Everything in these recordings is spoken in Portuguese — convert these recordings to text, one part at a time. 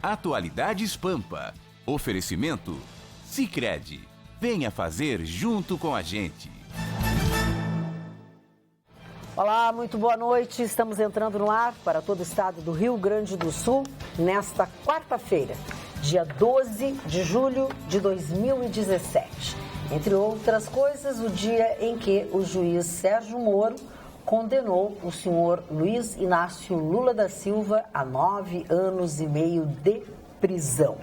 Atualidades Pampa. Oferecimento Sicredi. Venha fazer junto com a gente. Olá, muito boa noite. Estamos entrando no ar para todo o estado do Rio Grande do Sul nesta quarta-feira, dia 12 de julho de 2017. Entre outras coisas, o dia em que o juiz Sérgio Moro condenou o senhor Luiz Inácio Lula da Silva a 9 anos e meio de prisão.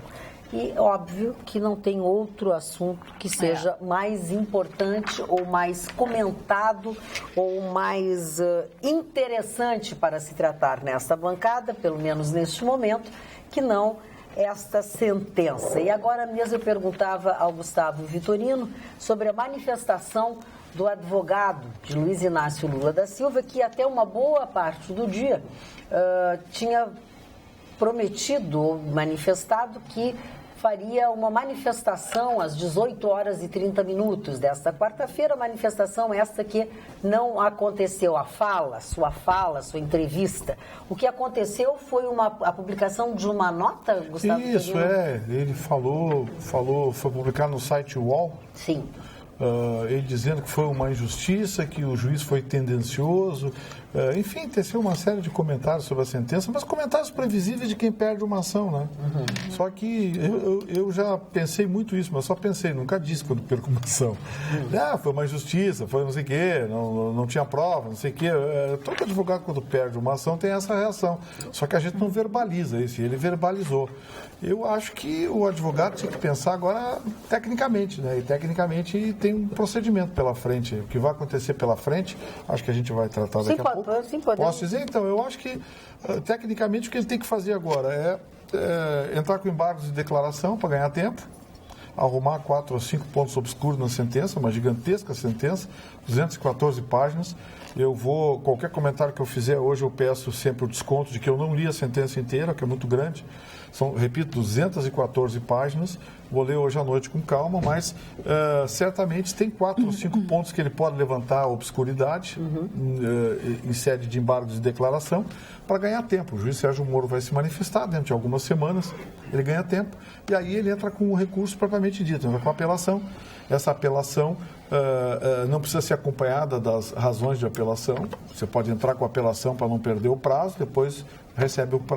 E óbvio que não tem outro assunto que seja mais importante ou mais comentado ou mais interessante para se tratar nesta bancada, pelo menos neste momento, que não esta sentença. E agora mesmo eu perguntava ao Gustavo Vitorino sobre a manifestação do advogado de Luiz Inácio Lula da Silva, que até uma boa parte do dia tinha prometido ou manifestado que faria uma manifestação às 18 horas e 30 minutos desta quarta-feira, manifestação esta que não aconteceu. Sua entrevista. O que aconteceu foi a publicação de uma nota, Gustavo? Isso, ele falou, foi publicado no site UOL. Sim. Ele dizendo que foi uma injustiça, que o juiz foi tendencioso, enfim, teceu uma série de comentários sobre a sentença, mas comentários previsíveis de quem perde uma ação, né? Uhum. Só que eu já pensei muito isso, mas só pensei, nunca disse quando perco uma ação. Foi uma injustiça, foi não sei o quê, não tinha prova, não sei o quê. Todo advogado, quando perde uma ação, tem essa reação. Só que a gente não verbaliza isso, e ele verbalizou. Eu acho que o advogado tinha que pensar agora tecnicamente, né? E tecnicamente tem um procedimento pela frente. O que vai acontecer pela frente, acho que a gente vai tratar daqui a pouco. Sim, podemos. Posso dizer? Então, eu acho que tecnicamente o que ele tem que fazer agora é entrar com embargos de declaração para ganhar tempo, arrumar 4 ou 5 pontos obscuros na sentença, uma gigantesca sentença, 214 páginas. Qualquer comentário que eu fizer hoje, eu peço sempre o desconto de que eu não li a sentença inteira, que é muito grande. São, repito, 214 páginas. Vou ler hoje à noite com calma, mas certamente tem 4 ou 5 pontos que ele pode levantar a obscuridade em sede de embargo de declaração para ganhar tempo. O juiz Sérgio Moro vai se manifestar dentro de algumas semanas, ele ganha tempo e aí ele entra com o recurso propriamente dito, entra com a apelação. Essa apelação não precisa ser acompanhada das razões de apelação. Você pode entrar com a apelação para não perder o prazo, depois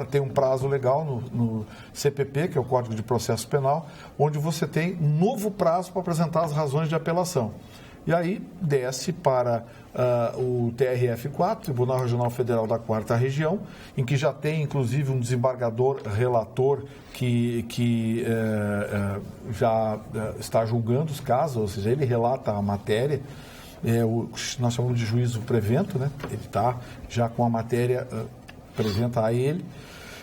tem um prazo legal no CPP, que é o Código de Processo Penal, onde você tem um novo prazo para apresentar as razões de apelação. E aí desce para o TRF4, Tribunal Regional Federal da 4ª Região, em que já tem inclusive um desembargador relator que já está julgando os casos, ou seja, ele relata a matéria. Nós chamamos de juízo prevento, né? Ele está já com a matéria apresenta a ele,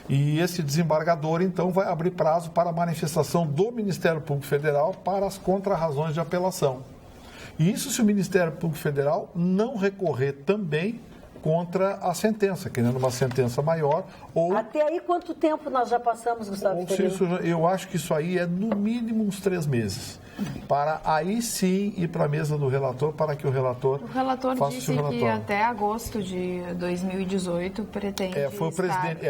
e esse desembargador, então, vai abrir prazo para a manifestação do Ministério Público Federal para as contrarrazões de apelação. E isso se o Ministério Público Federal não recorrer também contra a sentença, querendo uma sentença maior ou... Até aí, quanto tempo nós já passamos, Gustavo? Eu acho que isso aí é no mínimo uns 3 meses. Para aí sim ir para a mesa do relator, para que o relator faça o seu relatório. O relator disse que até agosto de 2018 pretende foi o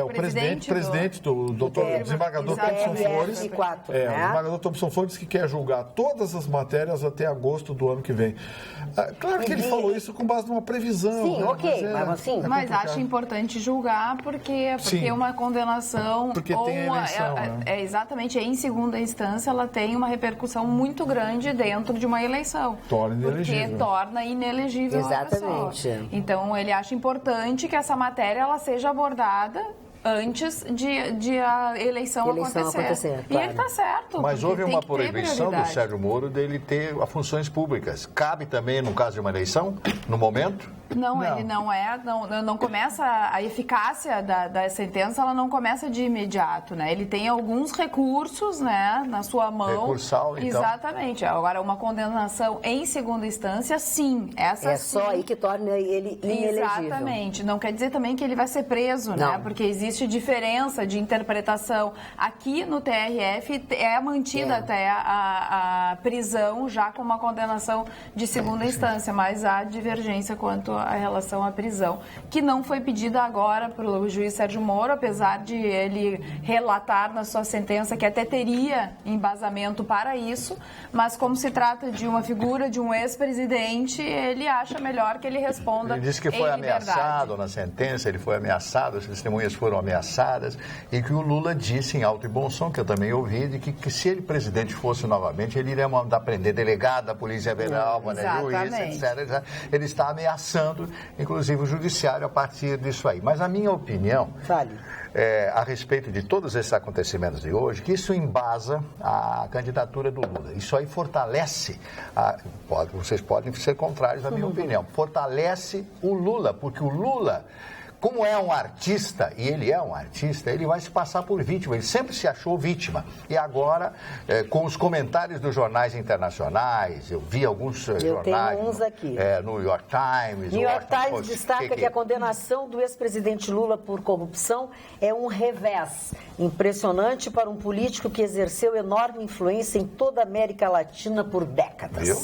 presidente do desembargador Thompson Flores. O desembargador Thompson Flores que quer julgar todas as matérias até agosto do ano que vem. Claro que ele falou isso com base numa previsão. Sim, né? ok. Mas acho importante julgar porque uma condenação porque tem a eleição, né? Exatamente, em segunda instância ela tem uma repercussão muito grande dentro de uma eleição. Torna inelegível. Porque torna inelegível a pessoa. Então ele acha importante que essa matéria ela seja abordada antes de a eleição acontecer. Claro. E ele está certo. Mas houve uma proibição do Sérgio Moro dele ter funções públicas. Cabe também no caso de uma eleição, no momento? Não, ele não começa, a eficácia da sentença, ela não começa de imediato, né? Ele tem alguns recursos, né, na sua mão. Recursal, então. Exatamente. Agora, uma condenação em segunda instância, sim. Só aí que torna ele inelegível. Exatamente. Não quer dizer também que ele vai ser preso, né? Porque existe existe diferença de interpretação. Aqui no TRF é mantida até a prisão já com uma condenação de segunda instância, mas há divergência quanto à relação à prisão, que não foi pedida agora pelo juiz Sérgio Moro, apesar de ele relatar na sua sentença que até teria embasamento para isso, mas como se trata de uma figura de um ex-presidente, ele acha melhor que ele responda. Ele disse que foi ameaçado na sentença, ele foi ameaçado, as testemunhas foram ameaçadas, e que o Lula disse em alto e bom som, que eu também ouvi, de que se ele presidente fosse novamente, ele iria mandar prender delegado da Polícia Federal, juiz, etc. Ele está ameaçando, inclusive, o judiciário a partir disso aí. Mas a minha opinião, a respeito de todos esses acontecimentos de hoje, que isso embasa a candidatura do Lula. Isso aí fortalece, vocês podem ser contrários à minha opinião, fortalece o Lula, porque o Lula, como é um artista, e ele é um artista, ele vai se passar por vítima, ele sempre se achou vítima. E agora, com os comentários dos jornais internacionais, eu vi alguns jornais... Tenho uns aqui. New York Times... New York Times destaca que a condenação do ex-presidente Lula por corrupção é um revés impressionante para um político que exerceu enorme influência em toda a América Latina por décadas. Viu?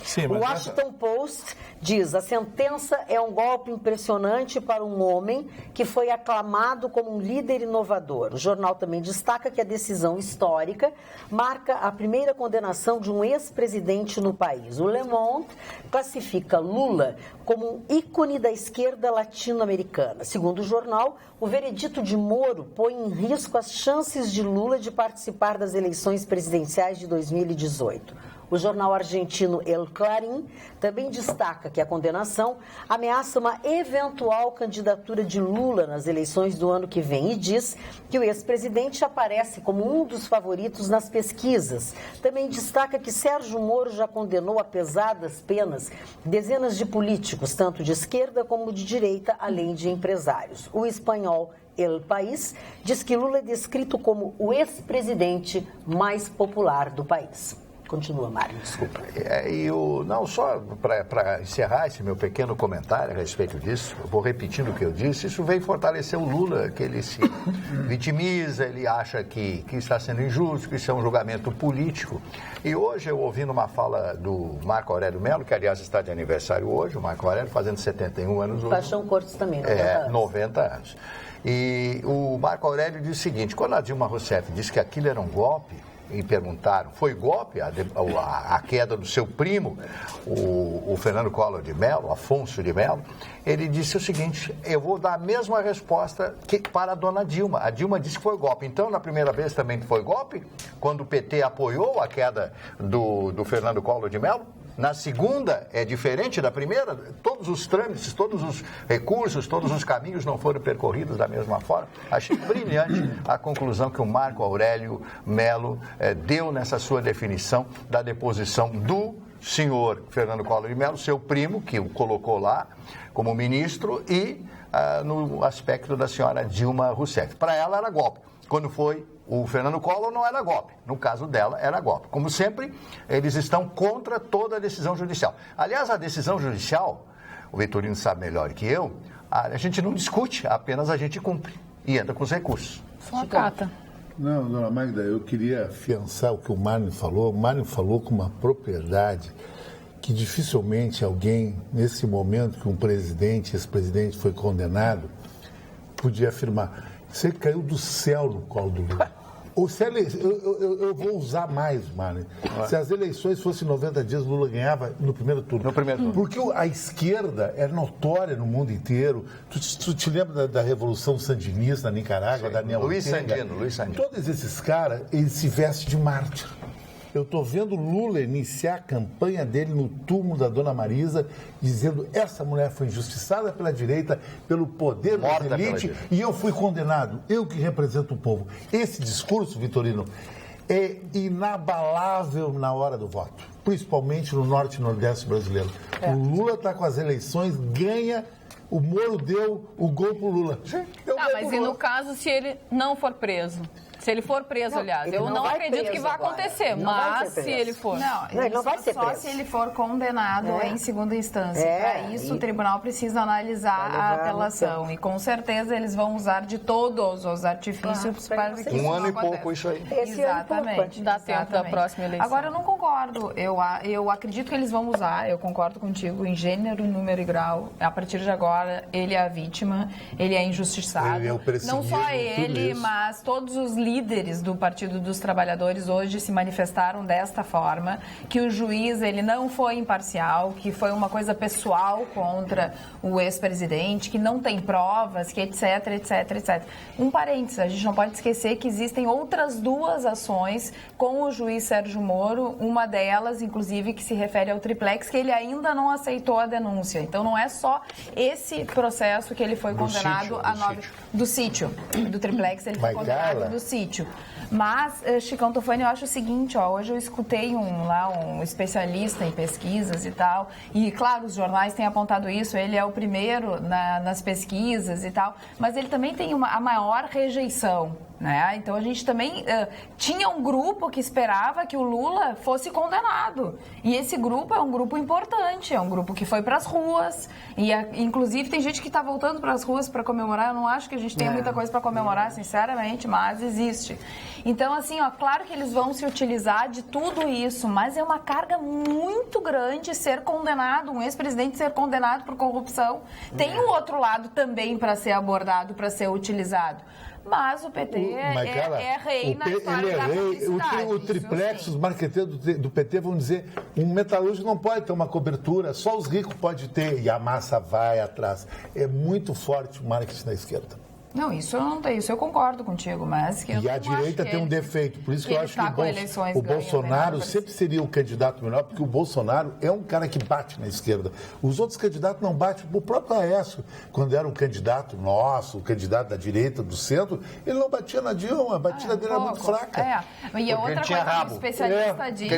Sim, O Washington Post diz: a sentença é um golpe impressionante para um homem que foi aclamado como um líder inovador. O jornal também destaca que a decisão histórica marca a primeira condenação de um ex-presidente no país. O Le Monde classifica Lula como um ícone da esquerda latino-americana. Segundo o jornal, o veredito de Moro põe em risco as chances de Lula de participar das eleições presidenciais de 2018. O jornal argentino El Clarín também destaca que a condenação ameaça uma eventual candidatura de Lula nas eleições do ano que vem e diz que o ex-presidente aparece como um dos favoritos nas pesquisas. Também destaca que Sérgio Moro já condenou a pesadas penas dezenas de políticos, tanto de esquerda como de direita, além de empresários. O espanhol El País diz que Lula é descrito como o ex-presidente mais popular do país. Continua, Mário, desculpa. Não, só para encerrar esse meu pequeno comentário a respeito disso, eu vou repetindo o que eu disse, isso vem fortalecer o Lula, que ele se vitimiza, ele acha que está sendo injusto, que isso é um julgamento político. E hoje eu ouvi numa fala do Marco Aurélio Melo, que aliás está de aniversário hoje, o Marco Aurélio fazendo 71 anos hoje. Paixão Cortes também, 90 anos. 90 anos. E o Marco Aurélio diz o seguinte: quando a Dilma Rousseff disse que aquilo era um golpe, e perguntaram, foi golpe a queda do seu primo, o Fernando Collor de Mello, Afonso de Mello? Ele disse o seguinte: eu vou dar a mesma resposta para a dona Dilma. A Dilma disse que foi golpe. Então, na primeira vez também foi golpe? Quando o PT apoiou a queda do Fernando Collor de Mello? Na segunda, é diferente da primeira? Todos os trâmites, todos os recursos, todos os caminhos não foram percorridos da mesma forma? Achei brilhante a conclusão que o Marco Aurélio Melo deu nessa sua definição da deposição do senhor Fernando Collor de Mello, seu primo, que o colocou lá como ministro, e no aspecto da senhora Dilma Rousseff. Para ela era golpe. Quando foi o Fernando Collor, não era golpe. No caso dela, era golpe. Como sempre, eles estão contra toda a decisão judicial. Aliás, a decisão judicial, o Vitorino sabe melhor que eu, a gente não discute, apenas a gente cumpre e entra com os recursos. Só acata. Não, dona Magda, eu queria afiançar o que o Mário falou. O Mário falou com uma propriedade que dificilmente alguém, nesse momento que um presidente, ex-presidente foi condenado, podia afirmar. Você caiu do céu no colo do Lula. Ou se eu vou usar mais, Mário. Se as eleições fossem 90 dias, Lula ganhava no primeiro turno. Porque a esquerda é notória no mundo inteiro. Tu te lembra da Revolução Sandinista na Nicarágua, Daniel Luiz Sandino. Todos esses caras, eles se vestem de mártir. Eu estou vendo Lula iniciar a campanha dele no túmulo da dona Marisa, dizendo: essa mulher foi injustiçada pela direita, pelo poder da elite, e eu fui condenado, eu que represento o povo. Esse discurso, Vitorino, é inabalável na hora do voto, principalmente no norte e nordeste brasileiro. O Lula está com as eleições, ganha, o Moro deu o gol pro Lula. Mas e no caso, se ele não for preso? Se ele for preso, aliás. ele Eu não vai acredito que preso vai agora. acontecer, Ele não vai mas ser se preso. ele for. Não, ele não vai ser só preso. se ele for condenado em segunda instância. Para isso, o tribunal precisa analisar a apelação. E com certeza eles vão usar de todos os artifícios para que isso Um ano e aconteça. pouco isso aí. Exatamente. Dá tempo da próxima eleição. Agora, eu não concordo. Eu acredito que eles vão usar, eu concordo contigo, em gênero, número e grau. A partir de agora, ele é a vítima, ele é injustiçado. Ele é o perseguido, não só tudo ele, isso. mas todos os líderes do Partido dos Trabalhadores hoje se manifestaram desta forma, que o juiz ele não foi imparcial, que foi uma coisa pessoal contra o ex-presidente, que não tem provas, que etc, etc, etc. Um parênteses, a gente não pode esquecer que existem outras duas ações com o juiz Sérgio Moro, uma delas, inclusive, que se refere ao triplex, que ele ainda não aceitou a denúncia. Então, não é só esse processo que ele foi condenado a 9... Do sítio, do triplex, ele foi condenado do sítio. Mas, Chicão Tofani, eu acho o seguinte, hoje eu escutei um especialista em pesquisas e tal, e claro, os jornais têm apontado isso, ele é o primeiro nas pesquisas e tal, mas ele também tem a maior rejeição. Né? Então a gente também tinha um grupo que esperava que o Lula fosse condenado. E esse grupo é um grupo importante, é um grupo que foi para as ruas. E inclusive tem gente que está voltando para as ruas para comemorar. Eu não acho que a gente tenha muita coisa para comemorar, sinceramente, mas existe. Então, assim, claro que eles vão se utilizar de tudo isso, mas é uma carga muito grande ser condenado, um ex-presidente ser condenado por corrupção. Tem um outro lado também para ser abordado, para ser utilizado. Mas o PT é rei na história da publicidade. O triplex, os marqueteiros do PT vão dizer, um metalúrgico não pode ter uma cobertura, só os ricos podem ter, e a massa vai atrás. É muito forte o marketing da esquerda. Não, isso eu não tenho, isso eu concordo contigo, mas... E a direita tem um defeito, por isso que eu acho que o Bolsonaro sempre seria o candidato melhor, porque o Bolsonaro é um cara que bate na esquerda. Os outros candidatos não batem. O próprio Aécio, quando era um candidato nosso, o candidato da direita, do centro, ele não batia na Dilma, a batida dele era muito fraca. E a outra coisa que o especialista diz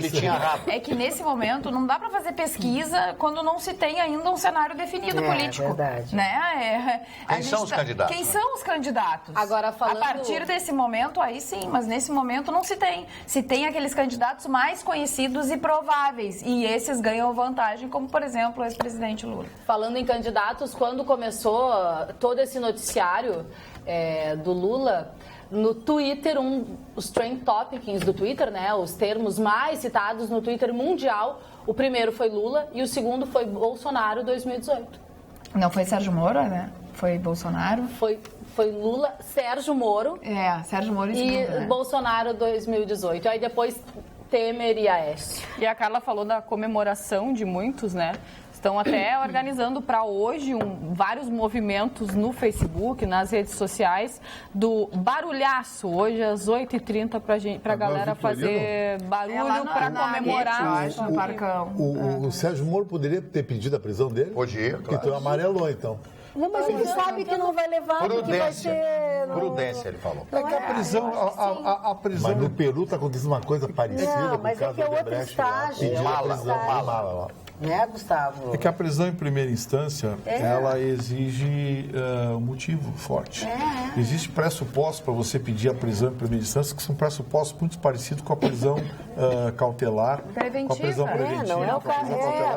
é que nesse momento não dá para fazer pesquisa quando não se tem ainda um cenário definido político. Verdade. Né? Quem são os candidatos? Quem são os candidatos? Agora, falando... A partir desse momento, aí sim, mas nesse momento não se tem. Se tem aqueles candidatos mais conhecidos e prováveis, e esses ganham vantagem, como, por exemplo, o ex-presidente Lula. Falando em candidatos, quando começou todo esse noticiário do Lula, no Twitter, os trend topics do Twitter, né, os termos mais citados no Twitter mundial, o primeiro foi Lula e o segundo foi Bolsonaro 2018. Não foi Sérgio Moro, né? Foi Bolsonaro. Foi Lula, Sérgio Moro. Sérgio Moro e Bolsonaro 2018. Aí depois Temer e Aécio. E a Carla falou da comemoração de muitos, né? Estão até organizando para hoje vários movimentos no Facebook, nas redes sociais, do barulhaço, hoje às 8h30, para a galera fazer barulho para comemorar. O Sérgio Moro poderia ter pedido a prisão dele? Podia, claro. Então amarelou, então. Não, mas ele sabe que não vai levar, que vai ser... Prudência, ele falou. É que a prisão... A prisão... Mas no Peru está acontecendo uma coisa parecida Não, com o mas caso é que é do outro Odebrecht. estágio. Mala. Né, Gustavo? É que a prisão em primeira instância, ela exige um motivo forte. Existe pressupostos para você pedir a prisão em primeira instância, que são pressupostos muito parecidos com a prisão cautelar. Preventiva. Com a prisão preventiva. Não é o caso.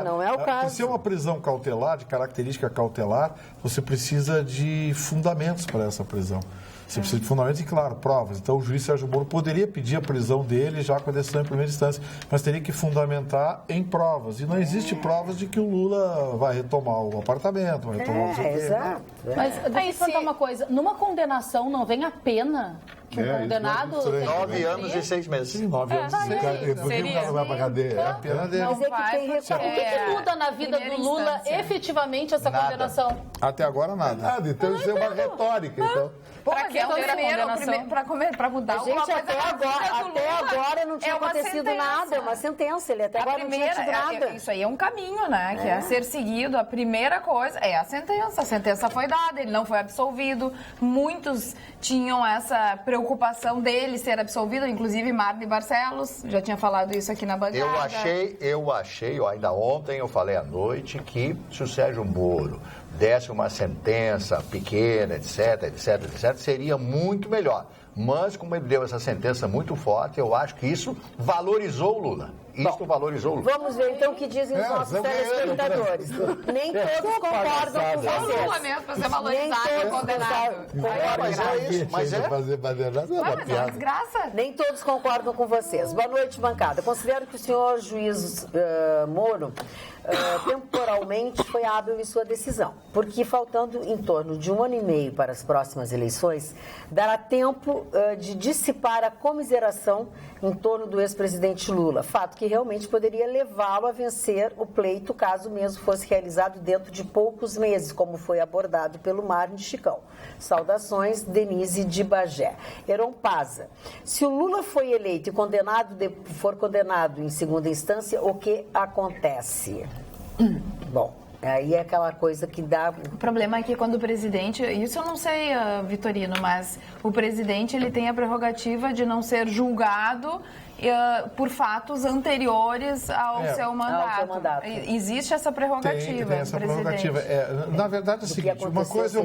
Não é o caso. Para ser uma prisão cautelar, de característica cautelar, você precisa de fundamentos para essa prisão. Você precisa de fundamentos e, claro, provas. Então, o juiz Sérgio Moro poderia pedir a prisão dele já com a decisão em primeira instância, mas teria que fundamentar em provas. E não existe provas de que o Lula vai retomar o apartamento, vai retomar o seu Exato. Mas deixa eu perguntar uma coisa. Numa condenação não vem a pena que o condenado... 9 anos e 6 meses. Sim, 9 anos e 6 meses. Por que o cara vai pra cadeia? É a pena dele. Mas é que tem recurso. O que muda na vida do Lula efetivamente essa condenação? Até agora, nada. Nada, então isso é uma retórica, então. Para mudar Gente, até agora não tinha acontecido nada, é uma sentença, ele até agora não tinha tido nada. Isso aí é um caminho, né, que é ser seguido. A primeira coisa é a sentença foi dada, ele não foi absolvido, muitos tinham essa preocupação dele ser absolvido, inclusive Marli Barcelos, já tinha falado isso aqui na bancada. Eu achei, ainda ontem eu falei à noite, que se o Sérgio Moro desse uma sentença pequena, etc, seria muito melhor. Mas, como ele deu essa sentença muito forte, eu acho que isso valorizou o Lula. Valorizou o Lula. Vamos ver então o que dizem os nossos telespectadores. Nem todos concordam com Só o vocês. Lula mesmo para ser valorizado e condenado. Mas é fazer badernada é uma Mas é uma piada. desgraça. Nem todos concordam com vocês. Boa noite, bancada. Considero que o senhor juiz Moro temporalmente foi hábil em sua decisão, porque faltando em torno de 1 ano e meio para as próximas eleições, dará tempo de dissipar a comiseração em torno do ex-presidente Lula, fato que realmente poderia levá-lo a vencer o pleito caso mesmo fosse realizado dentro de poucos meses, como foi abordado pelo Marne Chicão. Saudações, Denise de Bagé. Heron Paza. Se o Lula foi eleito e for condenado em segunda instância, o que acontece? Bom, aí é aquela coisa que dá... O problema é que quando o presidente, isso eu não sei, Vitorino, mas o presidente ele tem a prerrogativa de não ser julgado por fatos anteriores ao seu mandato. Existe essa prerrogativa. Tem essa prerrogativa. Na verdade é o seguinte, uma coisa é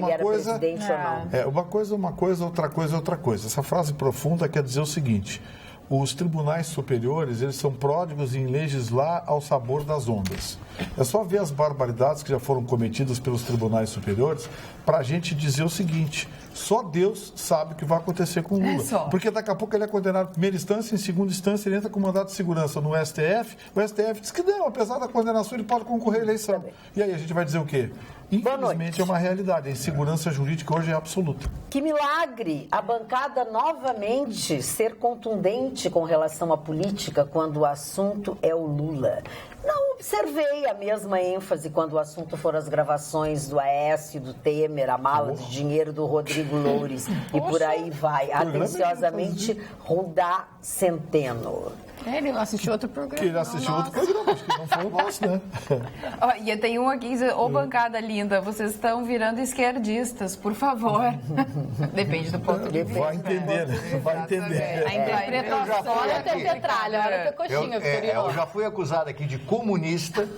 uma coisa, uma coisa, outra coisa é outra coisa. Essa frase profunda quer dizer o seguinte: os tribunais superiores, eles são pródigos em legislar ao sabor das ondas. É só ver as barbaridades que já foram cometidas pelos tribunais superiores para a gente dizer o seguinte: só Deus sabe o que vai acontecer com o Lula. Porque daqui a pouco ele é condenado em primeira instância, em segunda instância ele entra com mandato de segurança no STF, o STF diz que não, apesar da condenação ele pode concorrer à eleição. E aí a gente vai dizer o quê? Infelizmente é uma realidade, a insegurança jurídica hoje é absoluta. Que milagre a bancada novamente ser contundente com relação à política quando o assunto é o Lula. Não observei a mesma ênfase quando o assunto foram as gravações do Aécio, do Temer, a mala de dinheiro do Rodrigo Loures e por aí vai. Atenciosamente, Rudá Centeno. Ele assistiu outro programa. Que ele assistiu outro programa, acho que não foi o nosso, né? E tem um aqui, bancada linda, vocês estão virando esquerdistas, por favor. Depende do ponto de vista. Vai entender, né? Vai entender. A interpretação, olha até petralha, olha até coxinha, eu já fui acusado aqui de comunista,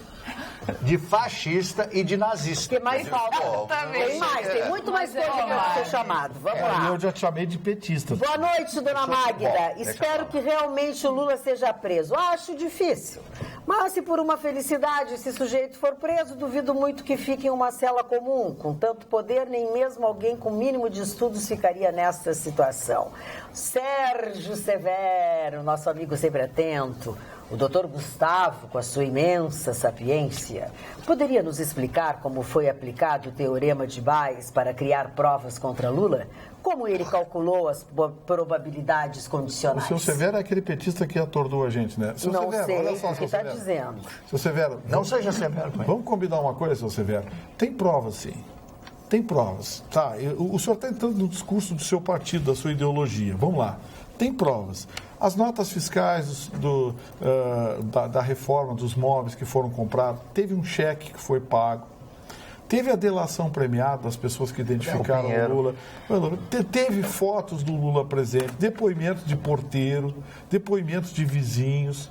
de fascista e de nazista. O que mais falta? Tem mais, tem muito mais coisa para ser chamado. Vamos lá. Eu já te chamei de petista. Boa noite, dona Magda. Espero que realmente o Lula seja preso. Acho difícil. Mas se por uma felicidade esse sujeito for preso, duvido muito que fique em uma cela comum. Com tanto poder, nem mesmo alguém com mínimo de estudos ficaria nessa situação. Sérgio Severo, nosso amigo sempre atento. O doutor Gustavo, com a sua imensa sapiência, poderia nos explicar como foi aplicado o teorema de Bayes para criar provas contra Lula? Como ele calculou as probabilidades condicionais? O senhor Severo é aquele petista que atordoou a gente, né? Seu não Severo, sei olha só, o que está dizendo. Seu Severo, não seja severo. Vamos combinar uma coisa, seu Severo? Tem provas, sim. Tem provas. Tá, o senhor está entrando no discurso do seu partido, da sua ideologia. Vamos lá. Tem provas. As notas fiscais da reforma dos móveis que foram comprados, teve um cheque que foi pago, teve a delação premiada das pessoas que identificaram o Lula, teve fotos do Lula presente, depoimentos de porteiro, depoimentos de vizinhos,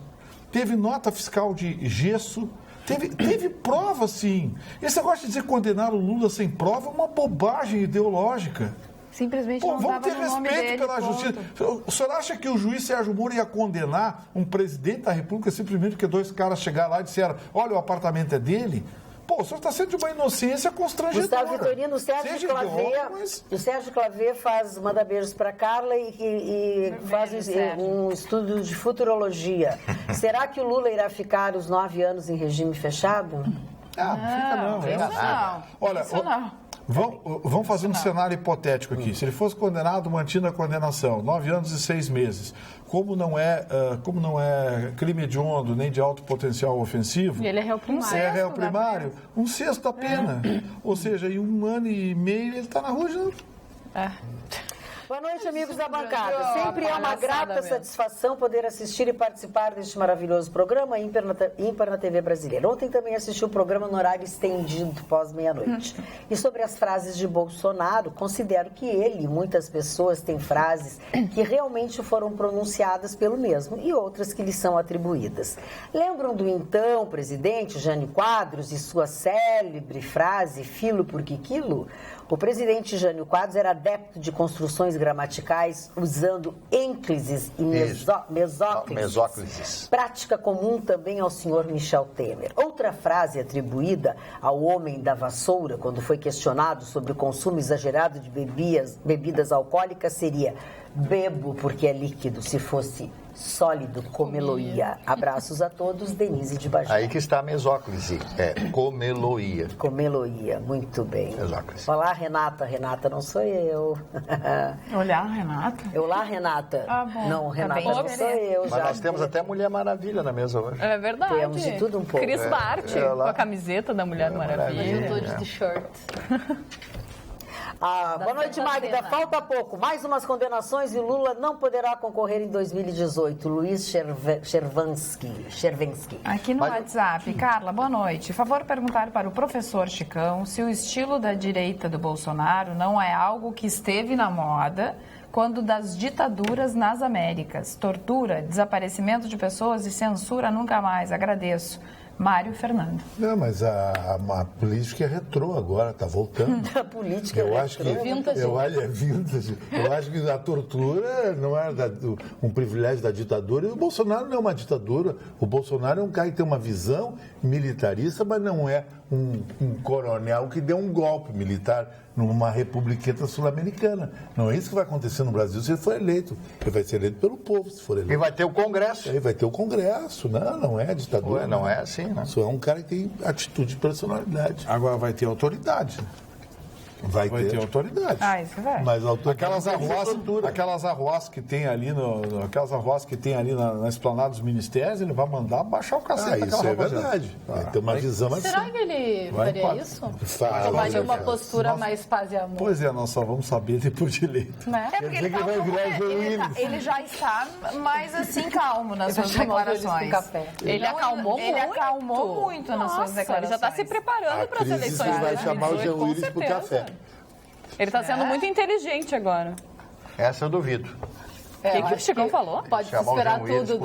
teve nota fiscal de gesso, teve prova, sim. Esse negócio de dizer condenar o Lula sem prova é uma bobagem ideológica. Simplesmente não vamos estava ter no nome respeito dele, pela justiça. O senhor acha que o juiz Sérgio Moro ia condenar um presidente da República simplesmente porque dois caras chegaram lá e disseram: olha, o apartamento é dele? Pô, o senhor está sendo de uma inocência constrangedora. Gustavo Vitorino, o Sérgio Claver manda beijos para Carla e faz um estudo de futurologia. Será que o Lula irá ficar os 9 anos em regime fechado? Fica não. Olha, isso não. Vamos fazer um cenário hipotético aqui. Se ele fosse condenado, mantido a condenação, 9 anos e 6 meses. Como não é crime hediondo nem de alto potencial ofensivo, e ele é réu primário. É réu primário, 1/6 da pena. Ou seja, em 1 ano e meio ele está na rua de novo. Boa noite, amigos da bancada. Sempre é uma grata satisfação poder assistir e participar deste maravilhoso programa ímpar na TV brasileira. Ontem também assisti o programa no horário estendido, pós-meia-noite. E sobre as frases de Bolsonaro, considero que ele e muitas pessoas têm frases que realmente foram pronunciadas pelo mesmo e outras que lhe são atribuídas. Lembram do então presidente Jânio Quadros e sua célebre frase, filo por que quilo? O presidente Jânio Quadros era adepto de construções gramaticais usando ênclises e mesóclises, prática comum também ao senhor Michel Temer. Outra frase atribuída ao homem da vassoura, quando foi questionado sobre o consumo exagerado de bebidas alcoólicas, seria: bebo porque é líquido, se fosse sólido, comê-lo-ia. Abraços a todos, Denise de Bagé. Aí que está a mesóclise, comê-lo-ia. Comê-lo-ia, muito bem. Mesóclise. Olá, Renata. Renata não sou eu. Olá, Renata. Olá, Renata. Ah, bom. Não, Renata bem, não sou eu. Mas nós temos até Mulher Maravilha na mesa hoje. É verdade. Temos de tudo um pouco. Cris Bart, com a camiseta da Mulher Maravilha. Eu tô de short. Boa noite, Magda. Falta pouco. Mais umas condenações e Lula não poderá concorrer em 2018. Luiz Chervensky. Aqui no WhatsApp. Carla, boa noite. Favor perguntar para o professor Chicão se o estilo da direita do Bolsonaro não é algo que esteve na moda quando das ditaduras nas Américas. Tortura, desaparecimento de pessoas e censura nunca mais. Agradeço. Mário Fernando. Não, mas a política é retrô agora, está voltando. A política eu é acho retrô. que é vintage. Eu acho que a tortura não é um privilégio da ditadura. E o Bolsonaro não é uma ditadura. O Bolsonaro é um cara que tem uma visão militarista, mas não é um coronel que deu um golpe militar numa republiqueta sul-americana. Não é isso que vai acontecer no Brasil se ele for eleito. Ele vai ser eleito pelo povo, se for eleito. E vai ter o Congresso. Ele vai ter o Congresso. Não é ditadura. Ué, não é assim, né? Isso é um cara que tem atitude e personalidade. Agora vai ter autoridade. Vai ter autoridade. Isso vai. Mas a Aquelas arruaças que tem ali na esplanada dos ministérios, ele vai mandar baixar o cacete. Isso é verdade. Vai ter uma visão assim. Será que ele faria isso? Vai ter uma postura mais paz e amor. Pois é, nós só vamos saber depois de eleito. É porque ele já está mais assim calmo nas suas declarações. Ele acalmou muito nas suas declarações. Ele já está se preparando para as eleições. Ele vai chamar o Jean Willis para o café. Ele está sendo muito inteligente agora. Essa eu duvido. O que o Chicão falou? Pode se esperar tudo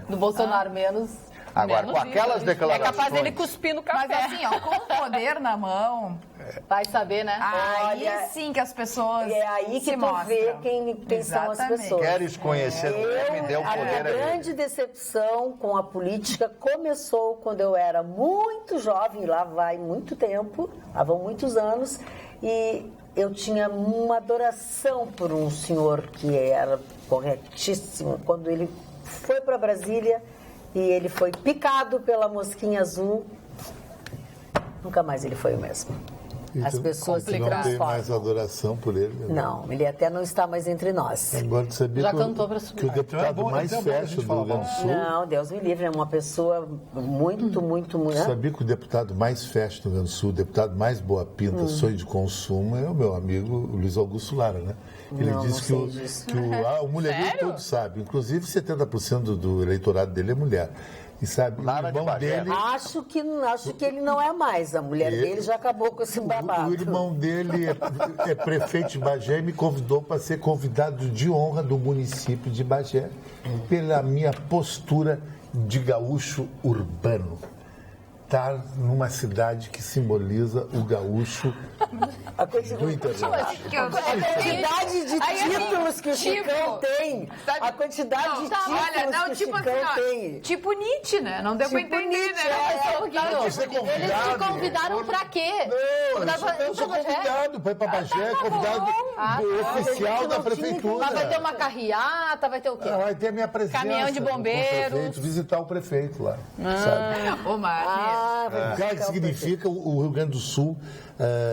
do Bolsonaro, menos... Agora, com aquelas declarações... É capaz dele cuspir no café. Mas assim, com o poder na mão... Vai saber, né? Aí sim que as pessoas É aí que tu vê quem são as pessoas. Queres conhecer me dê o poder a minha grande decepção com a política começou quando eu era muito jovem, lá vai muito tempo, lá vão muitos anos, e eu tinha uma adoração por um senhor que era corretíssimo. Quando ele foi para Brasília e ele foi picado pela mosquinha azul, nunca mais ele foi o mesmo. As pessoas se não tem transformam. mais adoração por ele. Não, ele até não está mais entre nós. Agora de saber Já cantou para subir. que o deputado mais fashion do Rio Grande do Sul... Não, Deus me livre, é uma pessoa muito... Sabia que o deputado mais fashion do Rio Grande do Sul, o deputado mais boa pinta, sonho de consumo, é o meu amigo Luiz Augusto Lara, né? Ele disse que o mulherismo todo sabe, inclusive 70% do eleitorado dele é mulher. E sabe, o irmão dele... Acho que ele não é mais. A mulher dele já acabou com esse babado. O irmão dele é prefeito de Bagé e me convidou para ser convidado de honra do município de Bagé pela minha postura de gaúcho urbano. Estar numa cidade que simboliza o gaúcho do interior. A quantidade de títulos que o Chicão tem. A quantidade de títulos que o Chicão tem. Tipo Nietzsche, né? Não deu pra entender, né? Eles te convidaram pra quê? Não, eu sou convidado para ir para Bagé, convidado oficial da prefeitura. Mas vai ter uma carreata, vai ter o quê? Vai ter a minha presença. Caminhão de bombeiros. Visitar o prefeito lá, sabe? Ô, Marcos. O cara que significa o Rio Grande do Sul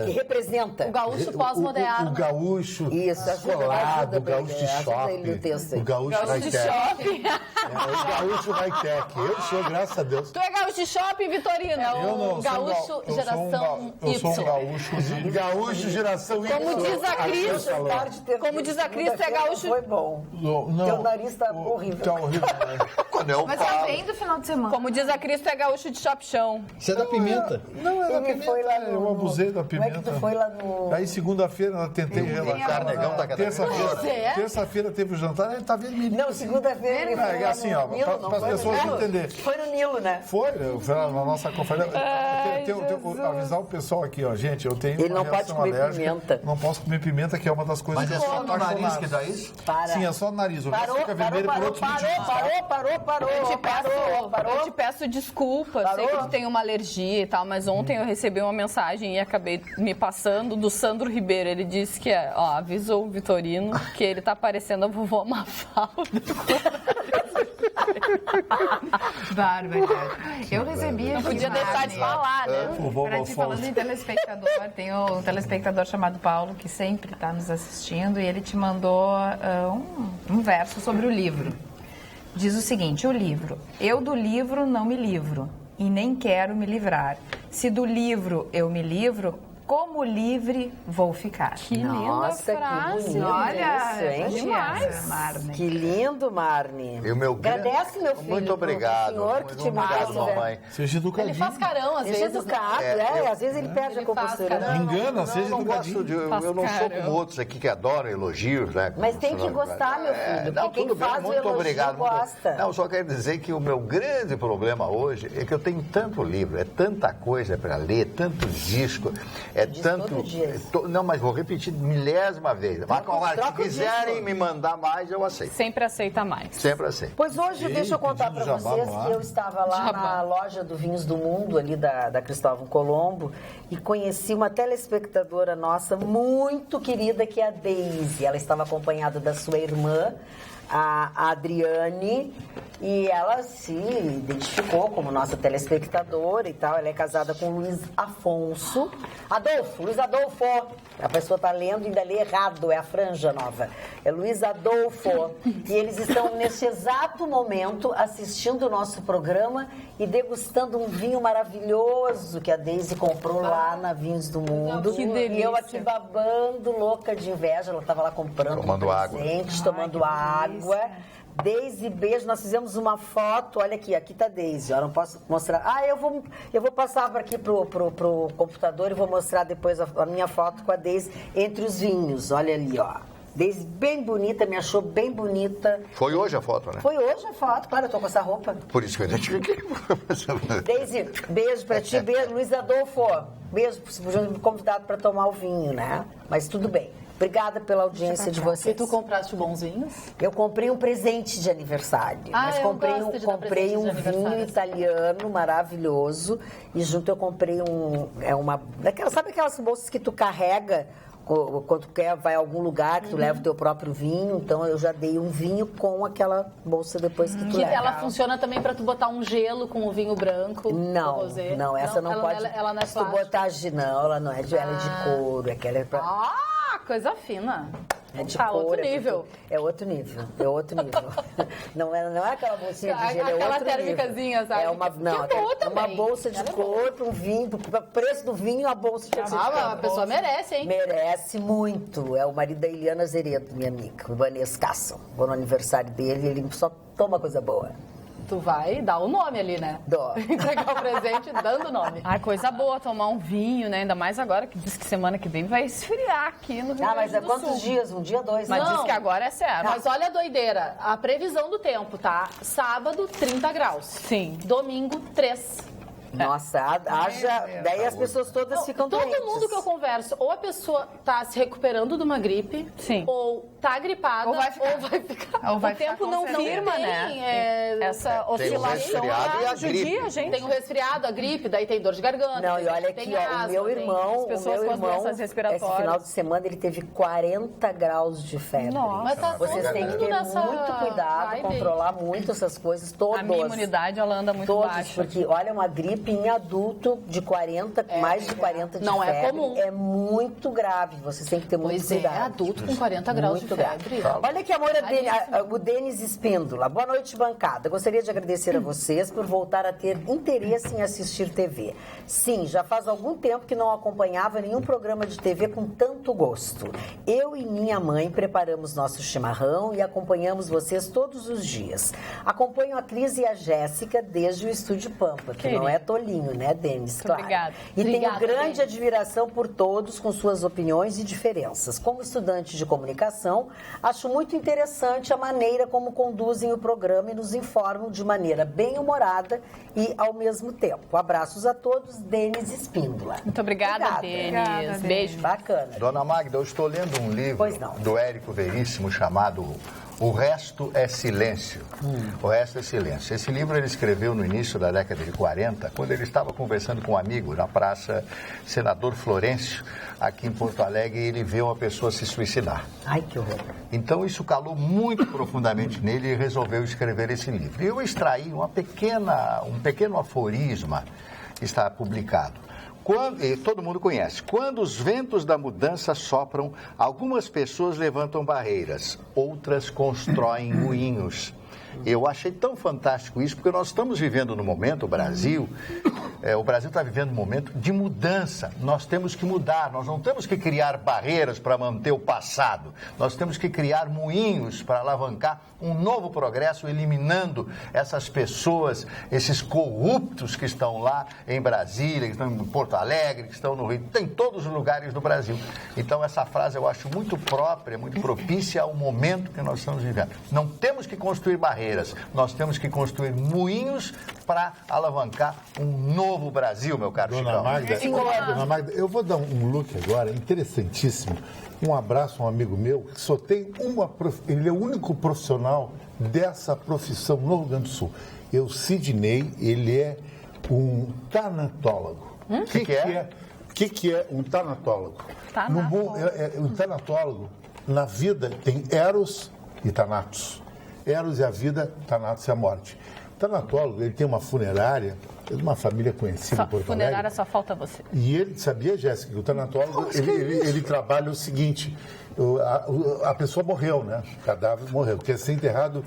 Que representa. O gaúcho O pós-moderno. gaúcho Isso, descolado, o gaúcho de ajuda ele no texto aí. shopping. O gaúcho Gaúcho de high-tech. shopping. O gaúcho high-tech. Eu sou, graças a Deus. Tu é gaúcho de shopping, Vitorino? Eu não, gaúcho geração eu sou um Y. gaúcho de... Gaúcho geração Y. Como diz a Cris, como diz a Cris, tu é gaúcho. Foi bom. Não, Teu nariz tá horrível. Tá horrível. Quando eu Mas falo. tá bem do final de semana. Como diz a Cris, tu é gaúcho de chão. Você é da pimenta. Não, é da Ele foi lá pimenta. no... Eu abusei da Como é pimenta. que tu foi lá no... Aí segunda-feira eu tentei relaxar. Carnegão tá cada vez Terça-feira. Terça-feira teve o jantar, ele tá vermelho. Não, segunda-feira ele foi É lá assim, no ó, Nilo, não para as foi no pessoas Nilo? entenderem. Foi no Nilo, né? Foi na nossa conferência. Avisar o pessoal aqui, ó, gente, eu tenho Ele uma não pode reação comer alérgica. pimenta. Não posso comer pimenta, que é uma das coisas Mas que é eu sou só no nariz apaixonado. que dá isso? Para. Sim, é só no nariz. O resto fica vermelho por outros motivos. Parou. Eu te peço desculpa, sei que tu tem uma alergia e tal, mas ontem eu recebi uma mensagem e acabei me passando do Sandro Ribeiro. Ele disse que, avisou o Vitorino que ele tá parecendo a vovó Mafalda. Barbaridade. Eu recebi Não aqui, podia deixar de falar, né? Pra ti, falando em telespectador, tem um telespectador chamado Paulo que sempre está nos assistindo e ele te mandou um verso sobre o livro. Diz o seguinte, o livro: eu do livro não me livro e nem quero me livrar. Se do livro eu me livro, como livre vou ficar. Que linda Nossa, frase. que bonito Olha, isso, hein? demais. Marne. Que lindo, Marne. E o meu Agradece, meu filho. Muito obrigado. pro senhor que te Muito obrigado, manda. mamãe. Seja educadinho. Ele faz carão, às Seja vezes. educado, às vezes ele perde a compostura. carão. Engana, seja Eu não gosto educadinho. de, eu não sou como outros aqui que adoram elogios, né? Mas tem que gostar, meu filho, Não, porque quem tudo bem, faz o muito elogio obrigado. gosta. Não, só quero dizer que o meu grande problema hoje é que eu tenho tanto livro, é tanta coisa para ler, tanto disco, é Diz tanto. todo dia isso. Não, mas vou repetir milésima vez. Mas, se troca o quiserem disco. me mandar mais, eu aceito. Sempre aceita mais. Sempre aceito. Pois hoje, deixa eu contar pedindo para jabá vocês no ar. que eu estava lá na loja do Vinhos do Mundo, ali da Cristóvão Colombo, e conheci uma telespectadora nossa muito querida, que é a Deise. Ela estava acompanhada da sua irmã, a Adriane, e ela se identificou como nossa telespectadora e tal. Ela é casada com o Luiz Afonso. Luiz Adolfo. A pessoa está lendo e ainda lê errado, é a franja nova. É Luiz Adolfo. E eles estão, neste exato momento, assistindo o nosso programa e degustando um vinho maravilhoso que a Deise comprou lá na Vinhos do Mundo. Que E eu delícia. aqui babando, louca de inveja. Ela estava lá comprando Tomando água. presentes, tomando água. Deise, beijo. Nós fizemos uma foto. Olha aqui tá Deise. Eu não posso mostrar. Eu vou passar aqui pro computador e vou mostrar depois a minha foto com a Deise entre os vinhos. Olha ali, ó. Deise bem bonita, me achou bem bonita. Foi hoje a foto, né? Foi hoje a foto, claro, eu tô com essa roupa. Por isso que eu identifiquei. Deise, beijo pra ti, beijo. Luiz Adolfo, beijo, por me convidado para tomar o vinho, né? Mas tudo bem. Obrigada pela audiência de E vocês. tu compraste bons vinhos? Eu comprei um presente de aniversário. Mas eu comprei gosto de dar comprei presente de um vinho aniversário. italiano maravilhoso. E junto eu comprei sabe aquelas bolsas que tu carrega quando tu vai a algum lugar, que tu leva o teu próprio vinho? Então eu já dei um vinho com aquela bolsa depois que tu Que leva. ela funciona também pra tu botar um gelo com o vinho branco. Não, o rosé. não, essa não pode. Ela não é Se tu plástica. botar não, ela não é de, ela é de couro, aquela é pra. Ah, coisa fina. É de Tá, couro. outro nível. É outro nível. Não é aquela bolsinha de gelo, é Aquela outro térmicazinha, nível. sabe? É uma, não, Que é boa é uma também. bolsa de Ela é couro para um vinho, o preço do vinho, a bolsa de A pessoa merece, hein? Merece muito. É o marido da Eliana Zeredo, minha amiga, o Vanessa Casson. Vou no aniversário dele, ele só toma coisa boa. Tu vai dar o nome ali, né? Dó. Entregar o presente dando o nome. Ai, coisa boa, tomar um vinho, né? Ainda mais agora que diz que semana que vem vai esfriar aqui no Rio Mas Grande há do quantos Sul. dias? Um dia, dois? Mas Não. diz que agora é certo. Mas olha a doideira. A previsão do tempo, tá? Sábado, 30 graus. Sim. Domingo, 3. Nossa, haja. Daí as pessoas todas ficam Todo doentes. mundo que eu converso, ou a pessoa tá se recuperando de uma gripe, Sim. ou tá gripada, Ou vai ficar. Ou vai O tempo não certeza. firma, tem, né? Essa oscilação resfriado e a judia, gripe. gente. Tem o resfriado, a gripe, daí tem dor de garganta. Não, e olha tem aqui, ó, o asma, meu tem- irmão, as pessoas com as doenças respiratórias. esse final de semana ele teve 40 graus de febre. Nossa. Mas tá Vocês todo têm que mundo ter nessa muito cuidado, vibe. controlar muito essas coisas, todas. A minha imunidade, ela anda muito Todos, baixa. porque olha, uma gripe gripe em adulto de 40, mais de 40 de não febre. Não é comum. É muito grave, vocês têm que ter muito cuidado. Pois é, adulto com 40 graus muito de febre. Grave. Olha que amor, o Denis Espíndola. Boa noite, bancada. Gostaria de agradecer a vocês por voltar a ter interesse em assistir TV. Sim, já faz algum tempo que não acompanhava nenhum programa de TV com tanto gosto. Eu e minha mãe preparamos nosso chimarrão e acompanhamos vocês todos os dias. Acompanho a Cris e a Jéssica desde o Estúdio Pampa, que não é tolinho, né, Denis? Claro. Obrigada. E Obrigada, tenho grande Denis. admiração por todos com suas opiniões e diferenças. Como estudante de comunicação, acho muito interessante a maneira como conduzem o programa e nos informam de maneira bem-humorada e ao mesmo tempo. Abraços a todos, Denis Espíndola. Muito obrigada, Denis. Beijo. Bacana. Dona Magda, eu estou lendo um livro do Érico Veríssimo chamado O Resto é Silêncio. O Resto é Silêncio. Esse livro ele escreveu no início da década de 40, quando ele estava conversando com um amigo na Praça Senador Florencio, aqui em Porto Alegre, e ele vê uma pessoa se suicidar. Ai, que horror. Então isso calou muito profundamente nele e resolveu escrever esse livro. Eu extraí um pequeno aforisma que está publicado. E todo mundo conhece. Quando os ventos da mudança sopram, algumas pessoas levantam barreiras, outras constroem moinhos. Eu achei tão fantástico isso, porque nós estamos vivendo no momento, o Brasil está vivendo um momento de mudança. Nós temos que mudar, nós não temos que criar barreiras para manter o passado. Nós temos que criar moinhos para alavancar um novo progresso, eliminando essas pessoas, esses corruptos que estão lá em Brasília, que estão em Porto Alegre, que estão no Rio, tem em todos os lugares do Brasil. Então essa frase eu acho muito própria, muito propícia ao momento que nós estamos vivendo. Não temos que construir barreiras, nós temos que construir moinhos para alavancar um novo Brasil, meu caro Chicão. Dona Magda, eu vou dar um look agora interessantíssimo. Um abraço a um amigo meu que só tem ele é o único profissional dessa profissão no Rio Grande do Sul. O Sidney, ele é um tanatólogo. O que é um tanatólogo? Um tanatólogo, na vida, tem Eros e Thanatos. Eros é a vida, Thanatos é a morte. O tanatólogo, ele tem uma funerária, é de uma família conhecida em Porto Alegre. Funerária só falta você. E ele, sabia, Jéssica, que o tanatólogo, ele trabalha o seguinte, a pessoa morreu, né? O cadáver morreu, quer ser enterrado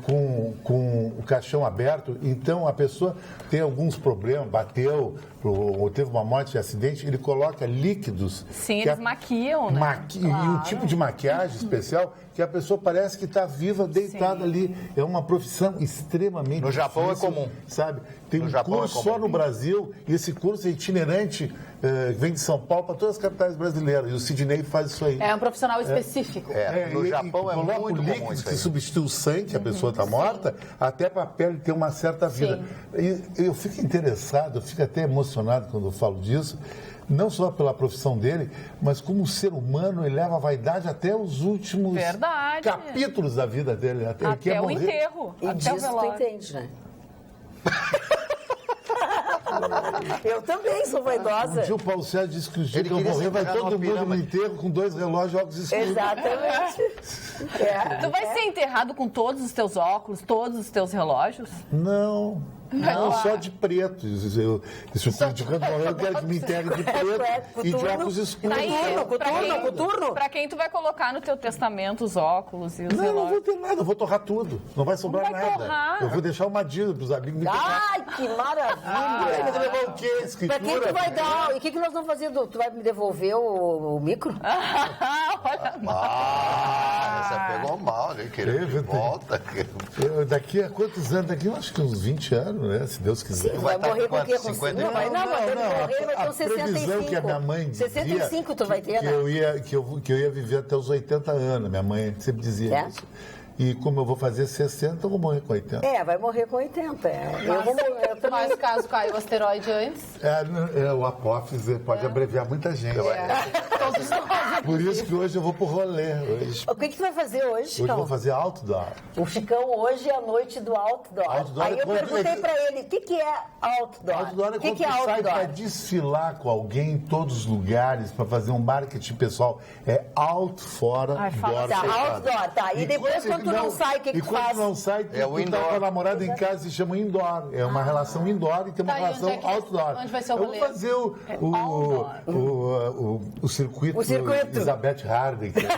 com o caixão aberto, então a pessoa tem alguns problemas, bateu, ou teve uma morte de acidente, ele coloca líquidos. Sim, eles maquiam, né? E um tipo de maquiagem especial que a pessoa parece que está viva, deitada ali. É uma profissão extremamente No Japão difícil, é comum. Sabe? Tem um Japão curso só no Brasil, e esse curso é itinerante, vem de São Paulo para todas as capitais brasileiras. E o Sidney faz isso aí. É um profissional específico. No Japão é muito comum isso que aí. substitui o sangue, que a pessoa está morta, até para a pele ter uma certa vida. E eu fico interessado, eu fico até emocionado quando eu falo disso, não só pela profissão dele, mas como ser humano, ele leva a vaidade até os últimos capítulos da vida dele. Até o enterro. E até disso tu entende, né? Eu também sou vaidosa. Um dia o Paulo Sérgio disse que o dia que eu morrer vai todo mundo no enterro com 2 relógios óculos escuros. Exatamente. Tu vai ser enterrado com todos os teus óculos, todos os teus relógios? Não, só de preto. De quando morrer, eu quero que me enterre de preto e de óculos escuros. Coturno. Pra quem tu vai colocar no teu testamento os óculos e os relógios? Não vou ter nada, eu vou torrar tudo. Não vai sobrar Não vai nada. torrar. Eu vou deixar uma dívida pros amigos me torrar. Ai, que maravilha! Vai levar o quê? Escritura? Pra quem tu vai dar? E o que nós vamos fazer? Tu vai me devolver o micro? Olha, essa pegou mal, né? Querendo de volta. Daqui a quantos anos? Daqui acho que uns 20 anos, né? Se Deus quiser. Vai morrer com o quê? Com 50? Não, vai morrer, vai ter uns 65. Previsão que a minha mãe dizia 65 tu vai ter, né? Que eu ia viver até os 80 anos. Minha mãe sempre dizia isso. E como eu vou fazer 60, eu vou morrer com 80. Vai morrer com 80. Eu também. Mas caso caia o asteroide antes? O apófise pode abreviar muita gente. Por isso que hoje eu vou pro rolê. O que tu vai fazer hoje, Chicão? Hoje eu vou fazer outdoor. O Chicão hoje é a noite do outdoor. Aí eu perguntei pra ele, o que é outdoor? Outdoor é quando tu sai pra desfilar com alguém em todos os lugares, pra fazer um marketing pessoal. É out, fora, door. Tá, outdoor, tá. E depois quando tu não sai, o que E tu quando faz? não sai, tu o tá indoor. com a namorada em casa, se chama indoor. É uma relação indoor e tem uma Tá, e relação onde é que vai- outdoor. onde vai ser o Eu rolê? vou fazer o circuito Elizabeth Harden, que é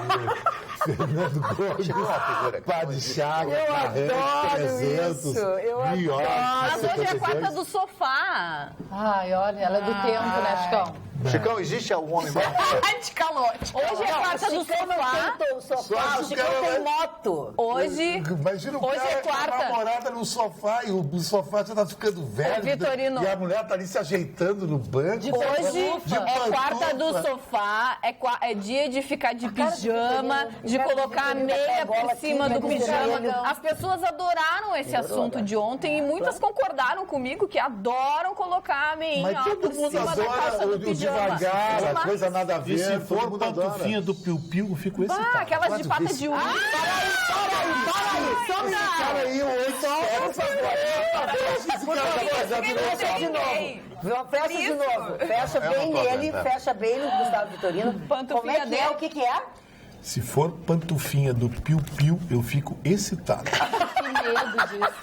Fernando Gomes, Chegou uma figura aqui. Padre Chagas, Eu adoro 300, isso, eu New York, Mas hoje é a 72. quarta do sofá. Ai, olha, ela é do tempo, né, Chicão? Chicão, existe algum homem mais Ai, de calote. Hoje é a quarta do Chicão não sofá. tem o sofá, o Chicão tem moto. Hoje... Imagina o Hoje cara é com a quarta. namorada no sofá e o sofá já tá ficando velho. Vitorino. E a mulher tá ali se ajeitando no banco. Hoje De é quarta do pantufa. sofá, é dia de ficar de cara do pijama, Vitorino, de o cara do colocar a Vitorino meia tá com a por bola cima aqui, do tá com o pijama. joelho. As pessoas adoraram esse assunto de ontem e muitas concordaram comigo que adoram colocar a meinha Mas todo por mundo cima da calça adora do o pijama. devagar, a Mas- coisa nada a ver. E se todo for mundo adora. pantufinha do piu-piu, eu fico excitado. Ah, aquelas de pata de uva. Cara aí, o 8 Fecha de novo. Fecha de novo. Fecha bem nele, fecha bem no Gustavo Vitorino. Pantufinha Como é que é? dele. O que é? Se for pantufinha do piu-piu, eu fico excitado. Que medo disso.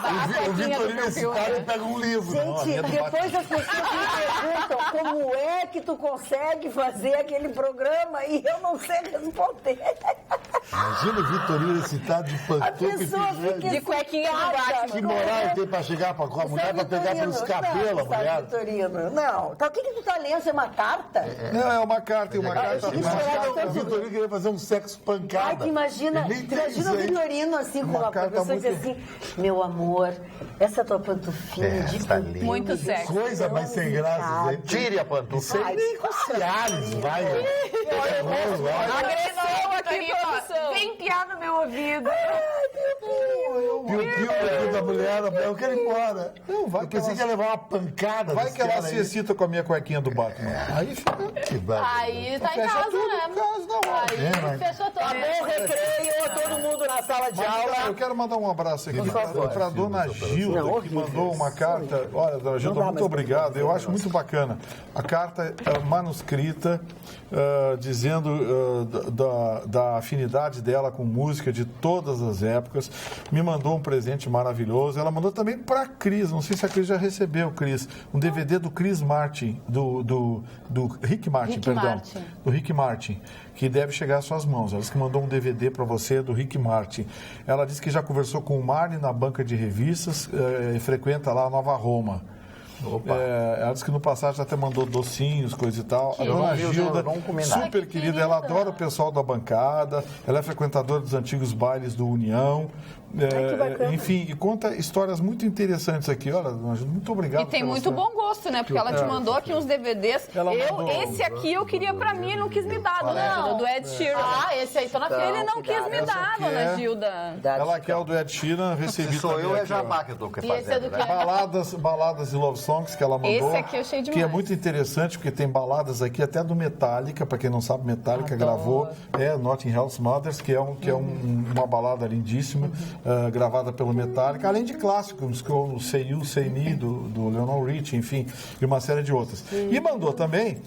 Imagina, o Vitorino esse cara pega um livro. Gente, depois as pessoas me perguntam como é que tu consegue fazer aquele programa e eu não sei responder. Imagina o Vitorino excitado de A pantufa e pessoa fica pijama. De cuequinha do Batman. Que moral tem pra chegar pra com a mulher pra pegar pelos cabelos, a mulher? Vitorino, não. Então, o que tu tá lendo? Isso é uma carta? Não, é uma carta, e uma carta. O Vitorino queria fazer um sexo pancada. Ai, tu imagina, Ele nem tem imagina isso o aí. Vitorino assim, com uma carta pessoa diz muito- assim, meu amor, essa tua pantufinha de tá piu-piu Muito me sexy. Coisa mais sem graça. hein? Tire a pantufa. Isso aí nem com Cialis vai. Agressão aqui, produção. Vem piar no meu ouvido. Piu-piu da mulher, eu quero ir embora. Não, vai Eu que pensei ela- que ia levar uma pancada Vai desse que ela cara se aí. excita com a minha cuequinha do Batman. Aí fica... Que barbaridade. Aí tá em Fecha casa, tudo né? em casa, não, ó. Aí É, mas- fechou tudo. Bom recreio, todo mundo na sala de aula. Eu quero mandar um abraço aqui para a dona Não, Gilda, que horrível. mandou uma carta. Olha, dona Gilda, dá muito mais obrigado. pra Eu fazer acho muito bacana. A carta é manuscrita, dizendo da afinidade dela com música de todas as épocas. Me mandou um presente maravilhoso. Ela mandou também para a Cris. Não sei se a Cris já recebeu, Cris. Um DVD do Chris Martin, do Rick Martin, Rick perdão. Martin. Do Rick Martin, que deve chegar às suas mãos. Ela disse que mandou um DVD para você do Rick Martin. Ela disse que já conversou com o Marley na banca de revistas e frequenta lá a Nova Roma. Ela disse que no passado já até mandou docinhos, coisa e tal. A dona Gilda, vamos combinar. super querida, ela adora o pessoal da bancada, ela é frequentadora dos antigos bailes do União. Enfim, e conta histórias muito interessantes aqui. Olha, dona Gilda, muito obrigado. E tem pela muito sua- bom gosto, né? Porque ela te mandou aqui uns DVDs. Ela mandou. Esse aqui eu queria pra mim e não quis me dar, dona Gilda, do Ed Sheeran. Ah, esse aí tô na fila. Ele não quis me dar, aqui dona é- Gilda. Ela quer o do Ed Sheeran, recebi Se sou também eu, é aqui, ó. Jabá que eu tô fazendo. E esse é do né? que? Baladas e love songs que ela mandou. Esse aqui eu achei Que é demais. muito interessante, porque tem baladas aqui até do Metallica, para quem não sabe, Metallica gravou Notting Hill Mothers, que é uma balada lindíssima, gravada pelo Metallica, além de clássicos, como o Say You, Say Me, do Lionel Richie, enfim, e uma série de outras. E mandou também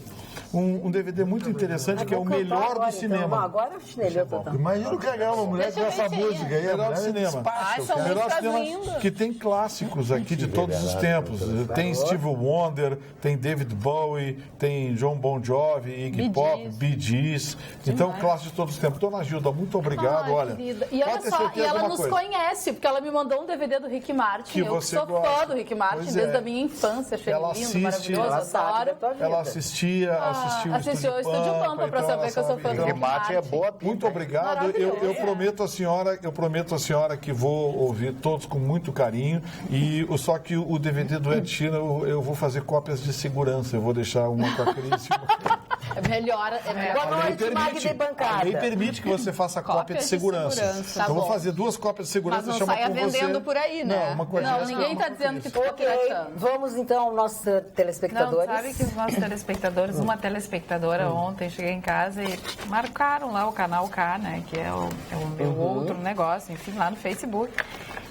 um DVD muito interessante, que é o melhor do cinema. Agora eu chinelei total. Imagina o que é uma mulher com essa música aí. Melhor do a mulher cinema. despacha, Ai, são cara. Melhor músicas cinema lindas. que tem clássicos aqui de todos os tempos. Tem Steve Wonder, tem David Bowie, tem John Bon Jovi, Iggy Bee Pop, Gees. Bee Gees. Então, clássicos de todos os tempos. Dona Gilda, muito obrigado. Ai, Olha, querida. E olha pode ter só, e certeza ela de uma nos coisa. conhece, porque ela me mandou um DVD do Rick Martin. Que Eu você sou gosta. fã do Rick Martin Pois desde é. a minha infância. Achei Ela lindo, assiste, maravilhoso, ela adoro. Ela assistiu assistiu o Estúdio Pampa, pra então saber ela que eu sou sabe. fã do Então, Rick Martin é boa pinta, muito hein? obrigado. Maravilhoso. Eu prometo à senhora que vou ouvir todos com muito carinho. Só que o DVD do Ed Sheeran eu vou fazer cópias de segurança. Eu vou deixar uma com a Cris. É melhor. Boa A lei noite, Magda e bancada. a lei permite que você faça cópia de segurança. Tá Eu vou bom. fazer 2 cópias de segurança. Mas não chama saia com vendendo você. por aí, né? Não, uma coisa Não, dessa, ninguém uma tá coisa dizendo que dessa. tu tá Ok, piratando. vamos então aos nossos Não, telespectadores. sabe que os nossos telespectadores, uma telespectadora ontem, cheguei em casa e marcaram lá o canal K, né? Que é o meu outro negócio, enfim, lá no Facebook.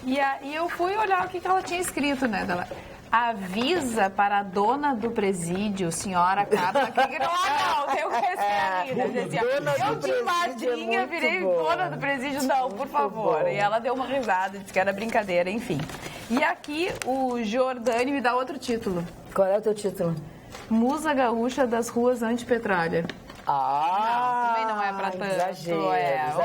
E aí eu fui olhar o que ela tinha escrito, né? Dela, avisa para a dona do presídio, senhora Carla, que não, eu recebi Eu de madrinha virei dona do presídio. Não, por favor. E ela deu uma risada, disse que era brincadeira, enfim. E aqui o Jordani me dá outro título. Qual é o teu título? Musa gaúcha das ruas anti-petralha. Também não é pra tanto. Exagero.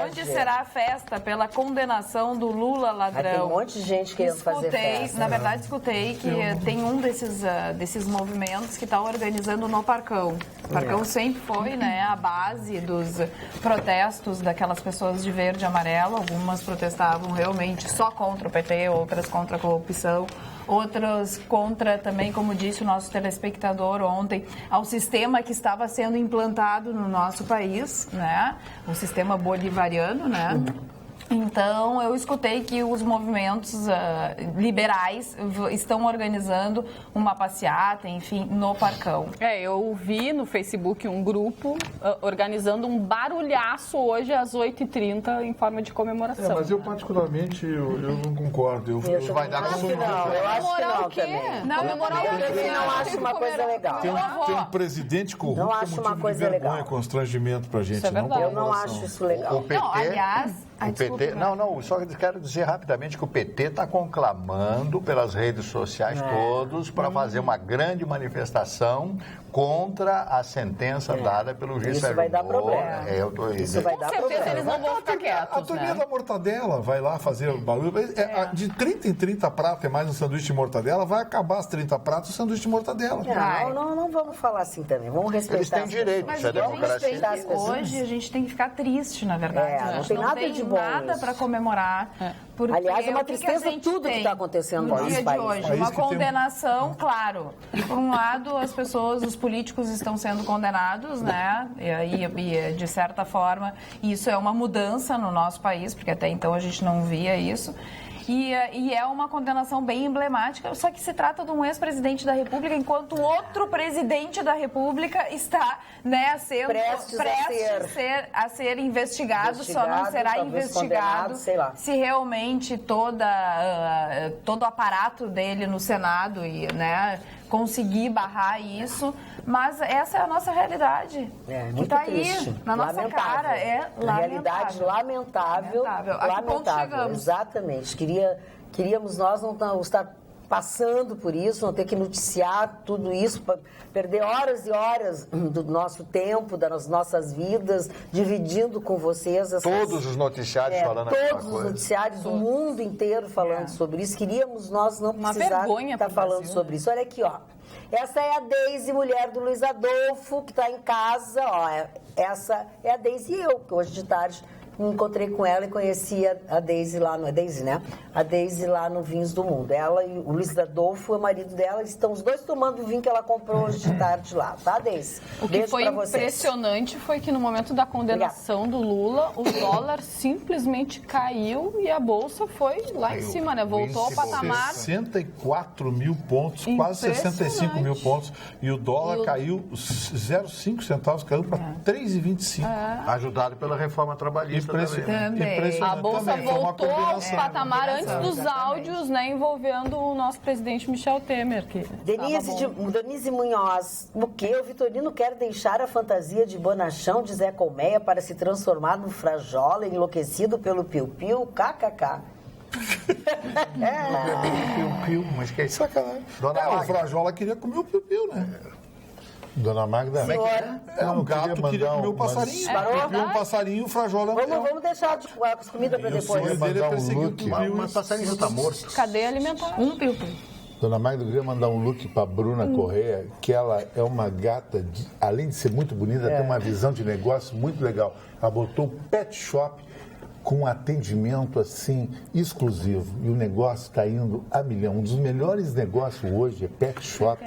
Onde será a festa pela condenação do Lula ladrão? Tem um monte de gente querendo fazer festa. Na verdade, escutei que tem um desses movimentos que está organizando no Parcão. O Parcão sempre foi, né, a base dos protestos daquelas pessoas de verde e amarelo. Algumas protestavam realmente só contra o PT, outras contra a corrupção. Outras contra também, como disse o nosso telespectador ontem, ao sistema que estava sendo implantado no nosso país, né? O sistema bolivariano, né? Então, eu escutei que os movimentos liberais estão organizando uma passeata, enfim, no Parcão. Eu vi no Facebook um grupo organizando um barulhaço hoje às 8h30 em forma de comemoração. Mas eu particularmente, eu não concordo. Vai dar confusão. Eu acho que não também. Eu não acho uma coisa legal. Tem um presidente corrupto, Não acho uma coisa vergonha, legal. constrangimento pra gente. Isso é verdade. Eu não acho isso legal. O PT, Não, aliás... o PT, não, só quero dizer rapidamente que o PT está conclamando pelas redes sociais todos para fazer uma grande manifestação contra a sentença dada pelo juiz Isso vai dar problema. Isso vai dar Com certeza problema. eles não vão ficar A quietos, turminha né? da mortadela vai lá fazer o barulho. De 30 em 30 pratos é mais um sanduíche de mortadela, vai acabar as 30 pratos o sanduíche de mortadela. Não vamos falar assim também. Vamos respeitar. Eles têm direito, Mas isso é o que a gente democracia. tem que, hoje a gente tem que ficar triste, na verdade. Não tem nada de bom nada nisso. para comemorar. Porque Aliás, é uma o que a tristeza gente tudo que tem está acontecendo no no dia de país. hoje. País Uma que tem condenação, claro. Por um lado, as pessoas, os políticos estão sendo condenados, né? E de certa forma, isso é uma mudança no nosso país, porque até então a gente não via isso. E é uma condenação bem emblemática, só que se trata de um ex-presidente da República, enquanto outro presidente da República está, né, sendo Prestes a ser investigado, só não será investigado sei lá. se realmente todo o aparato dele no Senado e, né, conseguir barrar isso. Mas essa é a nossa realidade. Muito que está triste. aí, na nossa cara. É lamentável. Realidade lamentável. A que ponto chegamos? Exatamente. Queríamos nós não estar passando por isso, não ter que noticiar tudo isso, perder horas e horas do nosso tempo, das nossas vidas, dividindo com vocês todos os noticiários falando a mesma todos coisa. Os noticiários do mundo inteiro falando sobre isso. Queríamos nós não precisar estar falando sobre isso. Olha aqui, ó. Essa é a Deise, mulher do Luiz Adolfo, que está em casa, ó. Essa é a Deise e eu, que hoje de tarde me encontrei com ela e conheci a Deise lá, não é Deise, né? A Deise lá no Vinhos do Mundo. Ela e o Luiz Adolfo, o marido dela, estão os dois tomando o vinho que ela comprou hoje de tarde lá, tá, Deise? O que foi impressionante foi que no momento da condenação do Lula, o dólar simplesmente caiu e a bolsa foi lá em cima, né? Voltou ao patamar. 64 mil pontos, quase 65 mil pontos. E o dólar caiu 0,5 centavos, caiu para 3,25. Ajudado pela reforma trabalhista. Impressionante. A bolsa também. voltou ao patamar antes dos áudios, né, envolvendo o nosso presidente Michel Temer. Denise Munhoz, o que? O Vitorino quer deixar a fantasia de bonachão de Zé Colmeia para se transformar no Frajola enlouquecido pelo piu-piu? KKK. Mas que é isso? Sacanagem. O Frajola queria comer o piu-piu, né? Dona Magda, Um gato queria comer o passarinho. Um passarinho, o Frajola... Vamos deixar as comidas para depois. O sonho dele é perseguir o piu-piu. Mas passarinho já está morto. Cadeia alimentar. Um piu-piu. Dona Magda, eu queria mandar um look para Bruna Correia, que ela é uma gata, além de ser muito bonita, tem uma visão de negócio muito legal. Ela botou um pet shop com um atendimento assim exclusivo e o negócio está indo a milhão. Um dos melhores negócios hoje é pet shop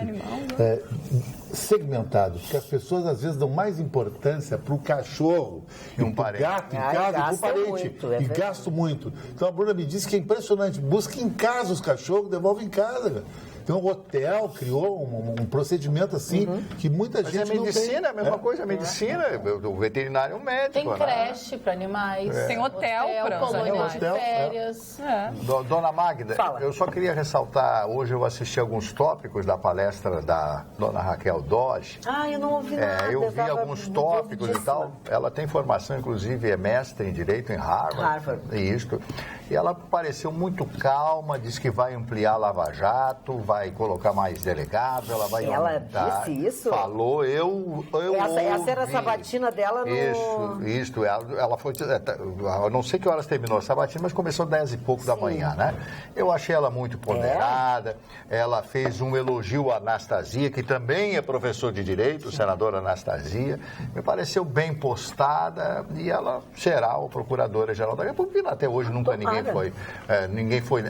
segmentado, porque as pessoas às vezes dão mais importância para o cachorro e um gato em casa e para o parente e gastam muito. Então a Bruna me disse que é impressionante, busca em casa os cachorros, devolve em casa. tem um hotel, criou um procedimento assim que muita Mas gente a medicina não tem. é a mesma coisa, a medicina, o veterinário é um médico. Tem creche para animais. Tem hotel para os colônia animais. de férias. Dona Magda, Fala. eu só queria ressaltar, hoje eu assisti alguns tópicos da palestra da Dona Raquel Dodge. Eu não ouvi nada. Eu vi tava alguns tópicos e tal. Ela tem formação, inclusive, é mestre em Direito em Harvard. Isso. E ela pareceu muito calma, disse que vai ampliar a Lava Jato, vai colocar mais delegados, ela vai aumentar. Disse isso? Falou, eu Essa era a ouvi. sabatina dela no... Isso. Ela foi... Eu não sei que horas terminou a sabatina, mas começou 10 e pouco da manhã, né? Eu achei ela muito ponderada. Ela fez um elogio à Anastasia, que também é professor de Direito, senadora Anastasia. Me pareceu bem postada e ela será a Procuradora-Geral da República. Até hoje nunca ninguém foi,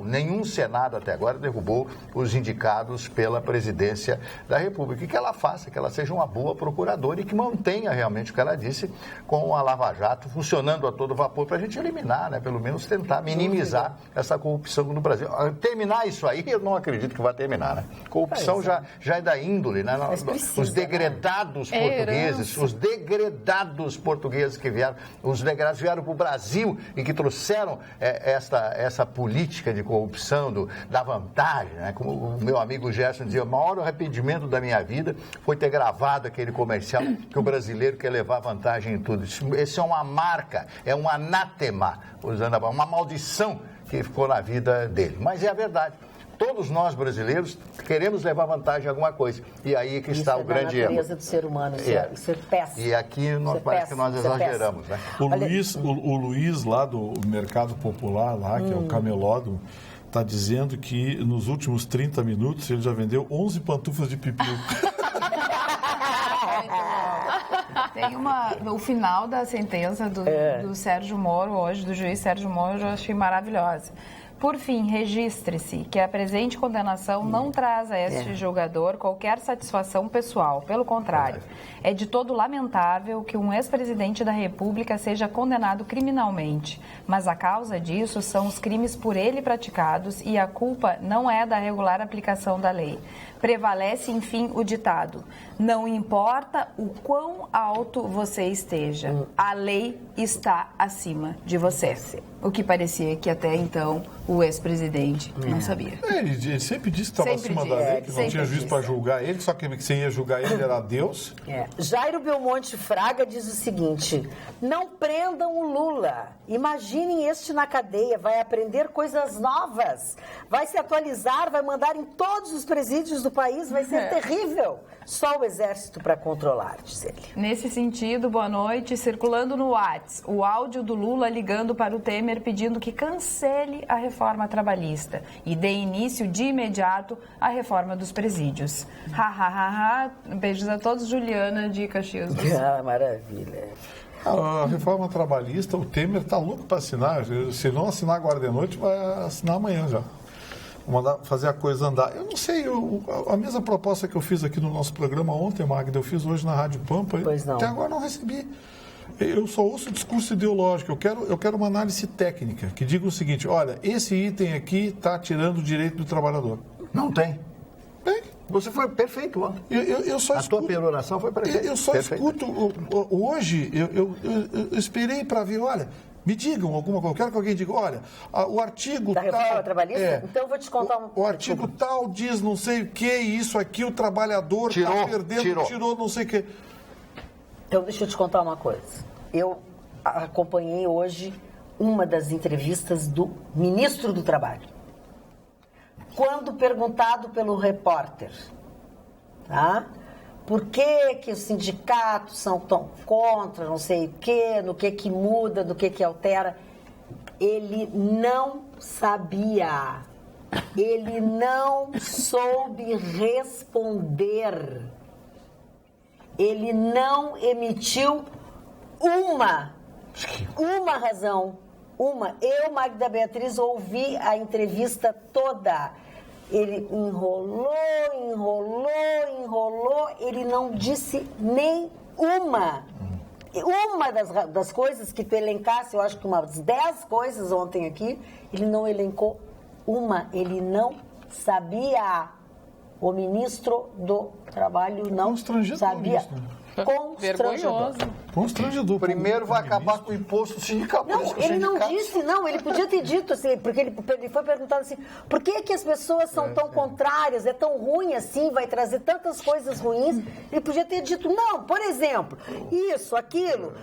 nenhum Senado até agora derrubou os indicados pela presidência da República. E que ela faça, que ela seja uma boa procuradora e que mantenha realmente o que ela disse com a Lava Jato funcionando a todo vapor para a gente eliminar, né? Pelo menos tentar minimizar essa corrupção no Brasil. Terminar isso aí, eu não acredito que vai terminar, né? Corrupção já é da índole, né? Os degredados portugueses, os degredados portugueses que vieram, os degredados vieram para o Brasil e que trouxeram essa política de corrupção, da vantagem, né? Como o meu amigo Gerson dizia, o maior arrependimento da minha vida foi ter gravado aquele comercial que o brasileiro quer levar vantagem em tudo. Isso é uma marca, é um anátema, usando uma maldição que ficou na vida dele. Mas é a verdade. Todos nós brasileiros queremos levar vantagem em alguma coisa. E aí é que está o grande erro. Isso é da natureza do ser humano, isso é péssimo. E aqui parece que nós exageramos, né? O Luiz lá do Mercado Popular, lá, que é o camelódromo, está dizendo que nos últimos 30 minutos ele já vendeu 11 pantufas de pipiu. Tem o final da sentença do Sérgio Moro hoje, do juiz Sérgio Moro, eu achei maravilhosa. Por fim, registre-se que a presente condenação não traz a este julgador qualquer satisfação pessoal. Pelo contrário, é de todo lamentável que um ex-presidente da República seja condenado criminalmente. Mas a causa disso são os crimes por ele praticados e a culpa não é da regular aplicação da lei. Prevalece, enfim, o ditado: não importa o quão alto você esteja, a lei está acima de você. O que parecia que até então o ex-presidente não sabia. Ele sempre disse que estava acima da lei, que não tinha juiz para julgar ele, só que quem ia julgar ele era Deus. Jairo Belmonte Fraga diz o seguinte: não prendam o Lula, imaginem este na cadeia, vai aprender coisas novas, vai se atualizar, vai mandar em todos os presídios do país, vai ser terrível. Só o exército para controlar, diz ele. Nesse sentido, boa noite, circulando no WhatsApp, o áudio do Lula ligando para o Temer pedindo que cancele a reforma trabalhista e dê início de imediato à reforma dos presídios. Beijos a todos, Juliana de Caxias do Sul. Maravilha. A reforma trabalhista, o Temer está louco para assinar. Se não assinar agora de noite, vai assinar amanhã já. Mandar fazer a coisa andar. Eu não sei, a mesma proposta que eu fiz aqui no nosso programa ontem, Magda, eu fiz hoje na Rádio Pampa. Pois não. Até agora não recebi. Eu só ouço discurso ideológico. Eu quero uma análise técnica que diga o seguinte: olha, esse item aqui está tirando o direito do trabalhador. Não tem. Bem, você foi perfeito ontem. Eu só a tua peroração foi perfeita. Eu só escuto. Hoje, eu esperei para ver, olha. Me digam alguma coisa, eu quero que alguém diga, olha, o artigo da reforma trabalhista? Então eu vou te contar o artigo tal diz não sei o que, isso aqui o trabalhador está perdendo, tirou não sei o que. Então deixa eu te contar uma coisa. Eu acompanhei hoje uma das entrevistas do ministro do Trabalho. Quando perguntado pelo repórter, tá? Por que os sindicatos são tão contra, não sei o quê, no que muda, no que altera? Ele não sabia. Ele não soube responder. Ele não emitiu uma razão. Eu, Magda Beatriz, ouvi a entrevista toda. Ele enrolou, ele não disse nem uma. Uma das coisas que tu elencasse, eu acho que umas 10 coisas ontem aqui, ele não elencou uma, ele não Sabia? O ministro do Trabalho não sabia. Constrangedor. Primeiro vai acabar com o imposto sindical. Não, ele não disse, não, ele podia ter dito assim, porque ele foi perguntado assim, por que as pessoas são tão contrárias, é tão ruim assim, vai trazer tantas coisas ruins? Ele podia ter dito, não, por exemplo, isso, aquilo,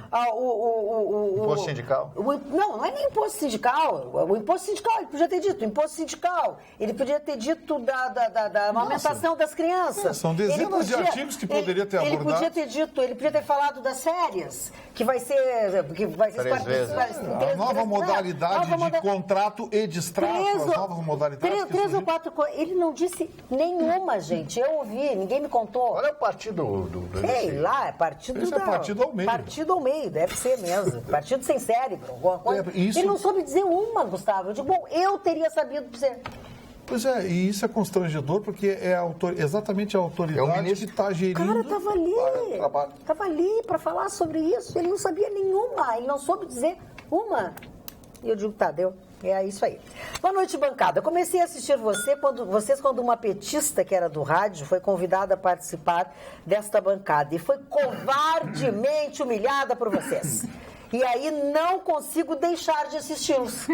imposto sindical? Não é nem imposto sindical, o imposto sindical, ele podia ter dito, imposto sindical, ele podia ter dito da amamentação das crianças. São dezenas de artigos que poderia ter abordado. Ele podia ter dito, ele podia ter falado das férias, que vai ser 3 vezes. A nova modalidade de contrato e de extrato, as novas modalidades. 3 ou 4 coisas. Ele não disse nenhuma, gente. Eu ouvi, ninguém me contou. Qual é o partido Sei lá, é partido Esse é partido ao meio. Partido ao meio, deve ser mesmo. Partido sem cérebro, alguma coisa. Isso... Ele não soube dizer uma, Gustavo. Eu digo, bom, eu teria sabido dizer. Pois é, e isso é constrangedor porque é exatamente a autoridade que está gerindo. O cara estava ali para falar sobre isso, ele não sabia nenhuma, ele não soube dizer uma. E eu digo, tá, deu, é isso aí. Boa noite, bancada. Eu comecei a assistir vocês quando uma petista que era do rádio foi convidada a participar desta bancada e foi covardemente humilhada por vocês. E aí não consigo deixar de assisti-los.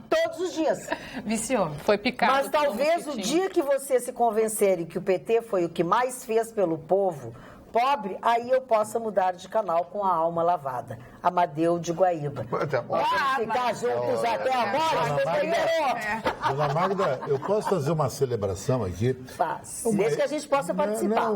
Todos os dias. Viciou. Foi picado. Mas talvez o dia que vocês se convencerem que o PT foi o que mais fez pelo povo pobre, aí eu possa mudar de canal com a alma lavada. Amadeu de Guaíba. Vamos ficar juntos até a morte, companheiro. Dona Magda, eu posso fazer uma celebração aqui? Faz. Desde que a gente possa participar.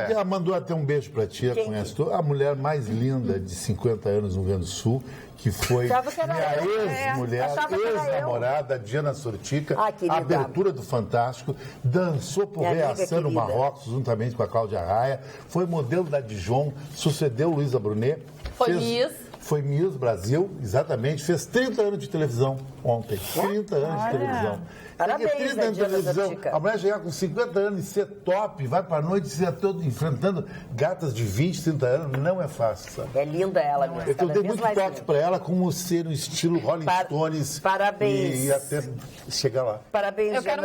Ela mandou até um beijo pra tia, conhece a mulher mais linda de 50 anos no Rio Grande do Sul, que foi minha ex-mulher, ex-namorada, Diana Sortica, abertura do Fantástico, dançou por reação no Marrocos, juntamente com a Cláudia Raia, foi modelo da Dijon, sucedeu Luísa Brunet. Foi Miss Brasil, exatamente, fez 30 anos de televisão ontem. 30 anos de televisão. Parabéns, 30 anos de televisão. A mulher chegar com 50 anos e ser top, vai pra noite e ser todo enfrentando gatas de 20, 30 anos, não é fácil, sabe? É linda ela mesmo. Eu dei muito toque pra ela como ser no estilo Rolling Stones. Parabéns. E até chegar lá. Parabéns, Eu quero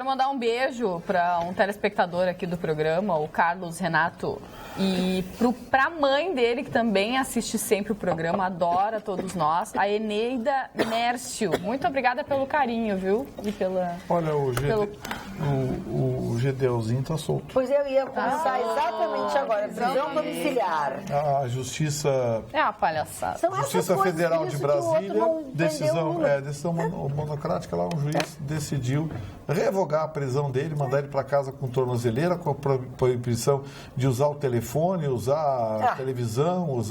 mandar um beijo para um telespectador aqui do programa, o Carlos Renato, e pra mãe dele, que também assiste sempre o programa, adora todos nós, a Eneida Mércio. Muito obrigada pelo carinho, viu? E pela... Olha, o Gedeuzinho tá solto. Pois eu ia começar exatamente agora. Prisão domiciliar. A Justiça... É uma palhaçada. Justiça Federal de Brasília, decisão monocrática lá, um juiz decidiu revogar a prisão dele, mandar ele para casa com tornozeleira, com a proibição de usar o telefone, usar a televisão,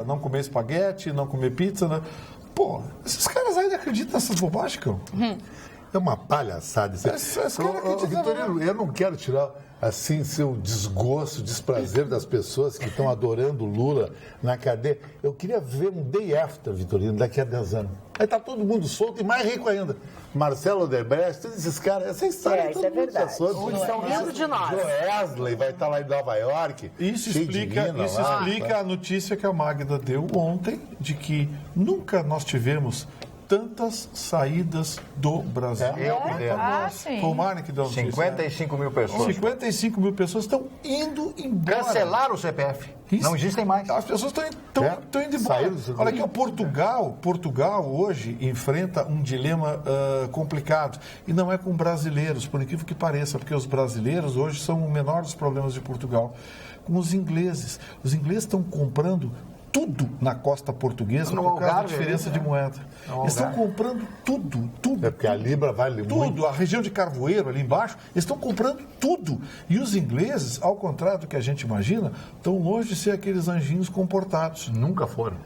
não comer espaguete, não comer pizza, né? Pô, esses caras ainda acreditam nessas bobagens, cara. É uma palhaçada isso. Vitorino, eu não quero tirar assim seu desgosto, desprazer das pessoas que estão adorando Lula na cadeia. Eu queria ver um day after, Vitorino, daqui a 10 anos. Aí tá todo mundo solto e mais rico ainda. Marcelo Odebrecht, todos esses caras, essa história isso é verdade. Eles estão rindo de nós. Joesley vai estar lá em Nova York. Isso explica a notícia que a Magda deu ontem, de que nunca nós tivemos tantas saídas do Brasil. Sim. Foi o Marne que deu a notícia. 55 mil pessoas. 55 mil pessoas estão indo embora. Cancelaram o CPF. Isso. Não existem mais. As pessoas estão indo embora. Olha aqui, Portugal hoje enfrenta um dilema complicado. E não é com brasileiros, por incrível que pareça, porque os brasileiros hoje são o menor dos problemas de Portugal. Com os ingleses. Os ingleses estão comprando tudo na costa portuguesa por causa da diferença de moeda. Eles estão comprando tudo. É porque a Libra vale muito. Tudo. A região de Carvoeiro, ali embaixo, eles estão comprando tudo. E os ingleses, ao contrário do que a gente imagina, estão longe de ser aqueles anjinhos comportados. Nunca foram.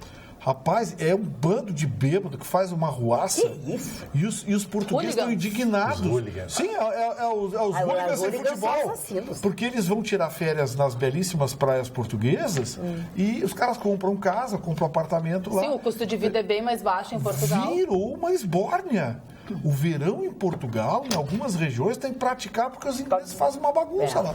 Rapaz, é um bando de bêbado que faz uma arruaça. Que isso? E os portugueses estão indignados. Os hooligans. Sim, os hooligans sem futebol. Porque eles vão tirar férias nas belíssimas praias portuguesas e os caras compram casa, compram apartamento lá. Sim, o custo de vida é bem mais baixo em Portugal. Virou uma esbórnia. O verão em Portugal, em algumas regiões, tem que praticar porque os ingleses fazem uma bagunça lá.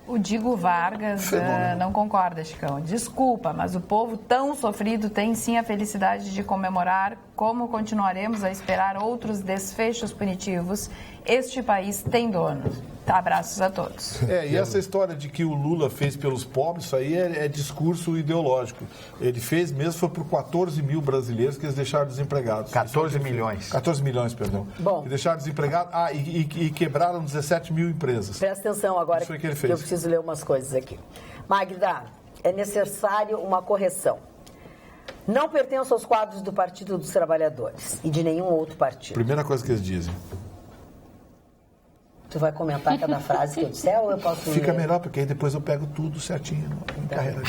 O Digo Vargas não concorda, Chicão. Desculpa, mas o povo tão sofrido tem sim a felicidade de comemorar. Como continuaremos a esperar outros desfechos punitivos? Este país tem dono. Abraços a todos. E essa história de que o Lula fez pelos pobres, isso aí é discurso ideológico. Ele fez mesmo, foi por 14 mil brasileiros que eles deixaram desempregados. 14 milhões. 14 milhões, perdão. Bom. E deixaram desempregados. E quebraram 17 mil empresas. Presta atenção agora, Isso foi que ele fez. eu preciso ler umas coisas aqui. Magda, é necessário uma correção. Não pertenço aos quadros do Partido dos Trabalhadores e de nenhum outro partido. Primeira coisa que eles dizem. Tu vai comentar cada frase que eu disser ou eu posso Fica ler? melhor, porque aí depois eu pego tudo certinho em carreira.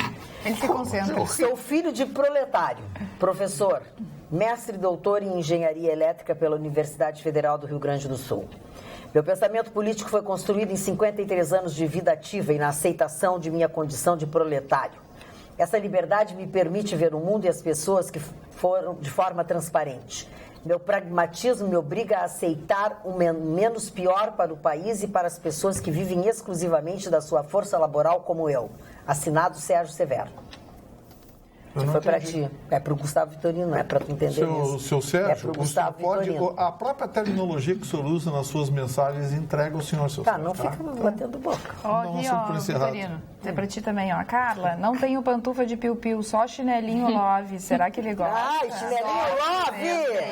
Ele se concentra. Sou filho de proletário, professor, mestre e doutor em engenharia elétrica pela Universidade Federal do Rio Grande do Sul. Meu pensamento político foi construído em 53 anos de vida ativa e na aceitação de minha condição de proletário. Essa liberdade me permite ver o mundo e as pessoas que foram de forma transparente. Meu pragmatismo me obriga a aceitar o menos pior para o país e para as pessoas que vivem exclusivamente da sua força laboral como eu. Assinado Sérgio Severo. Foi para ti. É para o Gustavo Vitorino, não é para tu entender isso. Seu Sérgio, é para o Gustavo Vitorino. A própria terminologia que o senhor usa nas suas mensagens entrega ao senhor, seu Sérgio. Não fica batendo boca. Aqui, Vitorino, é pra ti também, ó. Carla, não tenho pantufa de piu-piu, só chinelinho love. Será que ele gosta? Ai, chinelinho love!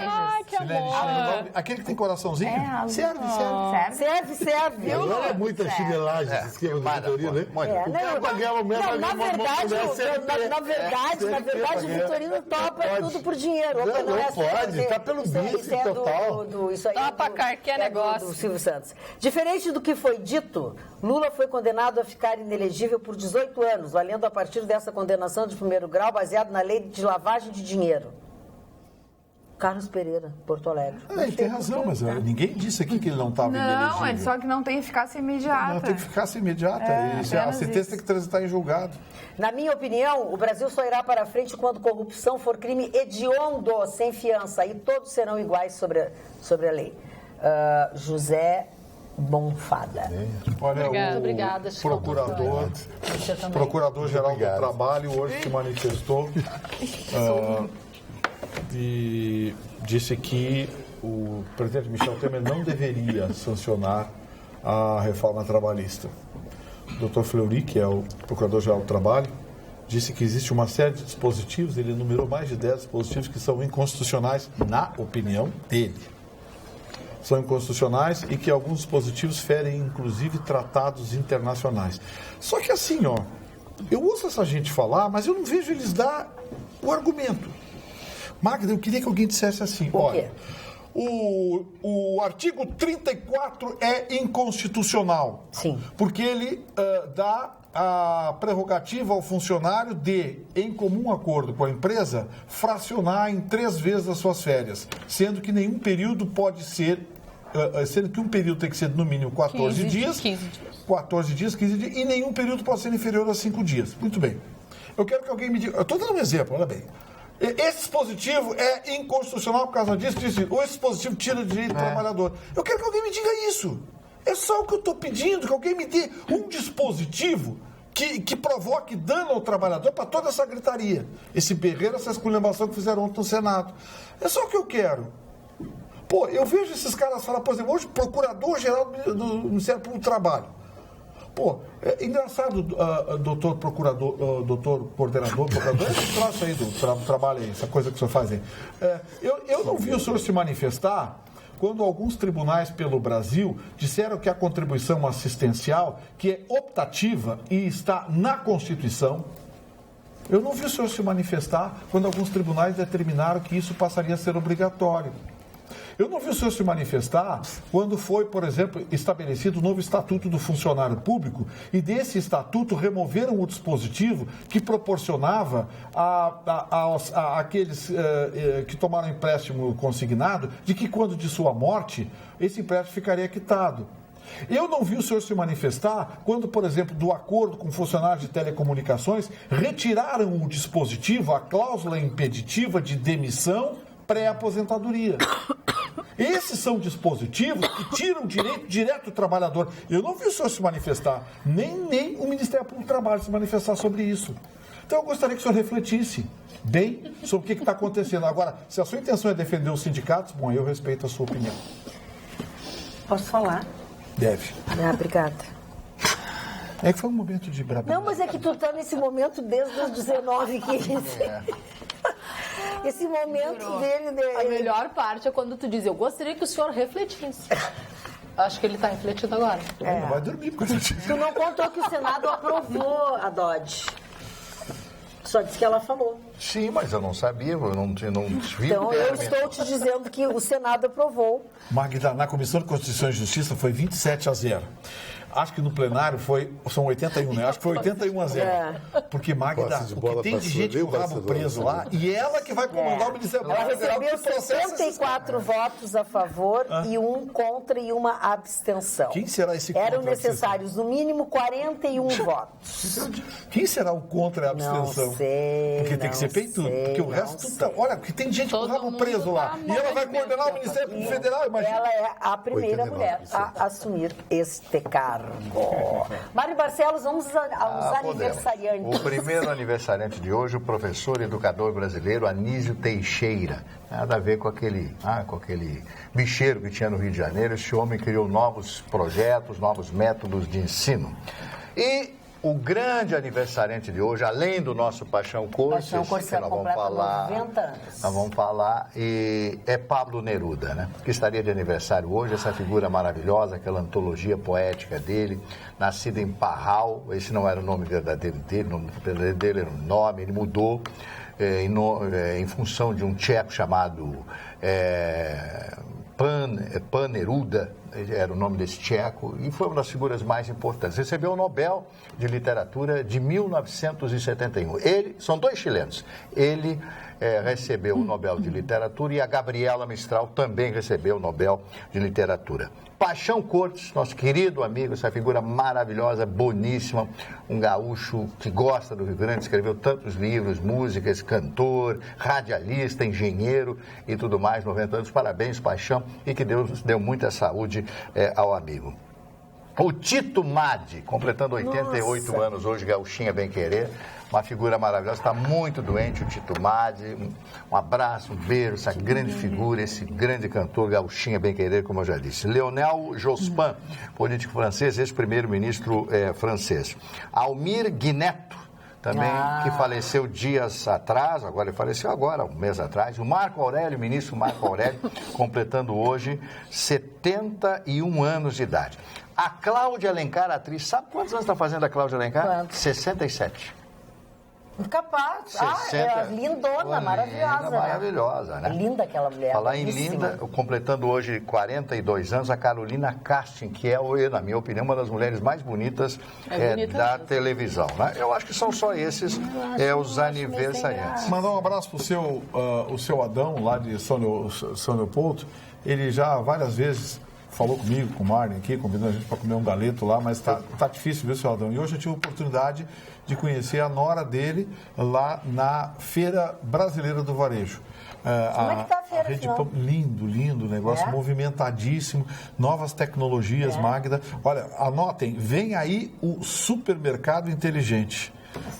Ai, que amor. Aquele que tem coraçãozinho? Serve. Serve. Agora é muita chinelagem esse esquema do Vitorino, né? O cara pagava mesmo na verdade, o Vitorino topa tudo por dinheiro. Não pode, tá pelo bife total. Topa qualquer negócio. Do Silvio Santos. Diferente do que foi dito, Lula foi condenado a ficar inelegível por 18 anos, valendo a partir dessa condenação de primeiro grau, baseado na lei de lavagem de dinheiro. Carlos Pereira, Porto Alegre. Ele tem razão, mas ninguém disse aqui que ele não estava inelegível. Não, só que não tem eficácia imediata. Não tem eficácia imediata. A sentença tem que transitar em julgado. Na minha opinião, o Brasil só irá para frente quando corrupção for crime hediondo, sem fiança. Aí todos serão iguais sobre a lei. José Bonfada. Olha, Muito obrigada, Procurador-Geral do Trabalho hoje se manifestou e disse que o presidente Michel Temer não deveria sancionar a reforma trabalhista. O Dr. Fleury, que é o Procurador-Geral do Trabalho, disse que existe uma série de dispositivos, ele enumerou mais de 10 dispositivos que são inconstitucionais, na opinião dele. São inconstitucionais e que alguns dispositivos ferem, inclusive, tratados internacionais. Só que assim, eu ouço essa gente falar, mas eu não vejo eles dar o argumento. Magda, eu queria que alguém dissesse assim, olha, o artigo 34 é inconstitucional. Sim. Porque ele dá a prerrogativa ao funcionário de, em comum acordo com a empresa, fracionar em 3 vezes as suas férias, sendo que nenhum período pode ser, sendo que um período tem que ser no mínimo 14 dias, 15 dias, e nenhum período pode ser inferior a 5 dias. Muito bem. Eu quero que alguém me diga, eu estou dando um exemplo, olha bem. Esse dispositivo é inconstitucional por causa disso. Ou esse dispositivo tira o direito do trabalhador. Eu quero que alguém me diga isso. É só o que eu estou pedindo, que alguém me dê um dispositivo que provoque dano ao trabalhador para toda essa gritaria. Esse berreiro, essa esculhambação que fizeram ontem no Senado. É só o que eu quero. Pô, eu vejo esses caras falar, por exemplo, hoje, Procurador-Geral do Ministério Público do Trabalho. Pô, é engraçado, doutor procurador, doutor coordenador, procurador, esse troço aí do trabalho aí, essa coisa que o senhor faz aí. Eu não vi o senhor se manifestar quando alguns tribunais pelo Brasil disseram que a contribuição assistencial, que é optativa e está na Constituição, eu não vi o senhor se manifestar quando alguns tribunais determinaram que isso passaria a ser obrigatório. Eu não vi o senhor se manifestar quando foi, por exemplo, estabelecido o novo Estatuto do Funcionário Público e desse estatuto removeram o dispositivo que proporcionava àqueles que tomaram empréstimo consignado de que quando de sua morte esse empréstimo ficaria quitado. Eu não vi o senhor se manifestar quando, por exemplo, do acordo com funcionários de telecomunicações, retiraram o dispositivo, a cláusula impeditiva de demissão pré-aposentadoria. Esses são dispositivos que tiram direito direto do trabalhador. Eu não vi o senhor se manifestar, nem o Ministério Público do Trabalho se manifestar sobre isso. Então eu gostaria que o senhor refletisse bem sobre o que está acontecendo. Agora, se a sua intenção é defender os sindicatos, bom, eu respeito a sua opinião. Posso falar? Deve. Obrigada. É que foi um momento de brabeza. Não, mas é que tu tá nesse momento desde os 19h15. Esse momento dele... A melhor parte é quando tu diz, eu gostaria que o senhor refletisse. Acho que ele está refletindo agora. Não vai dormir por causa disso. Tu não contou que o Senado aprovou a Dodge. Só disse que ela falou. Sim, mas eu não sabia, eu não vi. Então, eu estou te dizendo que o Senado aprovou. Magda, na Comissão de Constituição e Justiça foi 27-0. Acho que no plenário são 81, né? Acho que foi 81-0. Porque, Magda, o que tem de gente com o rabo preso lá, e ela que vai comandar o Ministério Ela Público Federal. recebeu 64 votos a favor e um contra e uma abstenção. Quem será esse contra? Eram necessários, no mínimo, 41 votos. Quem será o contra e a abstenção? Não sei. Porque tem que ser peitudo. Porque o resto tá. Olha, porque tem gente com o rabo preso lá. E ela vai coordenar o Ministério Público Federal, imagina. Ela é a primeira mulher a assumir este cargo. Mário Barcelos, vamos aos aniversariantes. O primeiro aniversariante de hoje, o professor educador brasileiro Anísio Teixeira. Nada a ver com aquele bicheiro que tinha no Rio de Janeiro. Esse homem criou novos projetos, novos métodos de ensino. E o grande aniversariante de hoje, além do nosso Paixão Corses, que nós vamos falar, 90 anos. nós vamos falar, e é Pablo Neruda, né? Que estaria de aniversário hoje, essa figura maravilhosa, aquela antologia poética dele, nascido em Parral. Esse não era o nome verdadeiro dele, o nome verdadeiro dele era um nome, ele mudou em função de um tcheco chamado Pan Neruda, era o nome desse tcheco, e foi uma das figuras mais importantes. Recebeu o Nobel de Literatura de 1971. São dois chilenos. Ele recebeu o Nobel de Literatura e a Gabriela Mistral também recebeu o Nobel de Literatura. Paixão Cortes, nosso querido amigo, essa figura maravilhosa, boníssima, um gaúcho que gosta do Rio Grande, escreveu tantos livros, músicas, cantor, radialista, engenheiro e tudo mais, 90 anos, parabéns, Paixão, e que Deus deu muita saúde ao amigo. O Tito Madi, completando 88 anos hoje, gauchinha bem querer, uma figura maravilhosa, está muito doente o Tito Madi, um abraço, um beijo, essa grande figura, esse grande cantor, gauchinha bem querer, como eu já disse. Lionel Jospin, político francês, ex-primeiro-ministro francês. Almir Guineto, também, que faleceu dias atrás, agora ele faleceu agora, um mês atrás. O Marco Aurélio, o ministro Marco Aurélio, completando hoje 71 anos de idade. A Cláudia Alencar, atriz, sabe quantos anos está fazendo a Cláudia Alencar? Quanto? 67. Capaz. 60. É lindona, maravilhosa. Maravilhosa, né? É linda aquela mulher. Falar em linda, completando hoje 42 anos, a Carolina Casting, que é, na minha opinião, uma das mulheres mais bonitas da televisão. Né? Eu acho que são só esses os aniversariantes. Mandar um abraço para o seu Adão, lá de São Leopoldo. Ele já várias vezes falou comigo, com o Marlon aqui, convidando a gente para comer um galeto lá, mas tá difícil, viu, seu Adão? E hoje eu tive a oportunidade de conhecer a nora dele lá na Feira Brasileira do Varejo. Como é que tá a feira, lindo negócio, movimentadíssimo, novas tecnologias, Magda. Olha, anotem, vem aí o supermercado inteligente.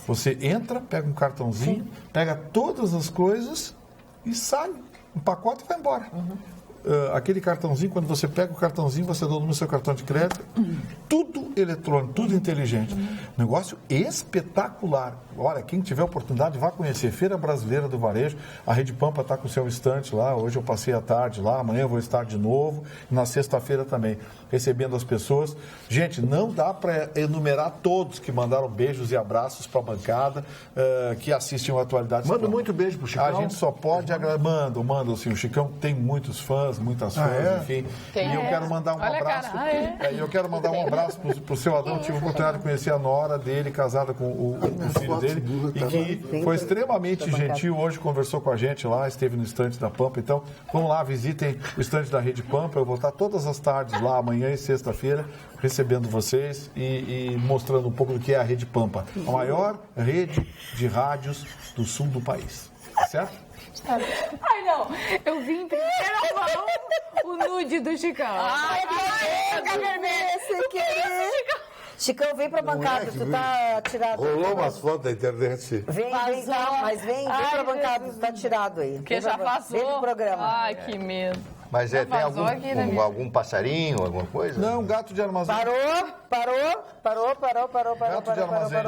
Você entra, pega um cartãozinho, pega todas as coisas e sai. Um pacote e vai embora. Aquele cartãozinho, quando você pega o cartãozinho, você dá no seu cartão de crédito, tudo eletrônico, tudo inteligente. Negócio espetacular. Olha, quem tiver oportunidade, vá conhecer. Feira Brasileira do Varejo. A Rede Pampa está com o seu estante lá. Hoje eu passei a tarde lá, amanhã eu vou estar de novo. E na sexta-feira também, recebendo as pessoas. Gente, não dá para enumerar todos que mandaram beijos e abraços para a bancada, que assistem a Atualidade. Manda muito beijo pro Chicão. A gente só pode agradar. Manda, sim. O Chicão tem muitos fãs, muitas fãs, enfim. E eu quero mandar um abraço. Eu quero mandar um abraço pro seu Adão. Tive a oportunidade de conhecer a nora dele, casada com o filho dele, e que foi extremamente gentil. Hoje conversou com a gente lá, esteve no estande da Pampa. Então, vamos lá, visitem o estande da Rede Pampa. Eu vou estar todas as tardes lá, amanhã e sexta-feira, recebendo vocês e mostrando um pouco do que é a Rede Pampa, a maior rede de rádios do sul do país. Certo? Ai, não. Eu vi em primeira mão o nude do Chicão. Chicão, vem pra bancada, tu tá tirado. Rolou umas fotos da internet. Vem pra bancada, tu tá tirado aí. Porque já vazou. Vem pro programa. Ai, que medo. Mas tem vazou aqui, né, algum passarinho, alguma coisa? Não, gato de armazém. Parou. Gato de armazém.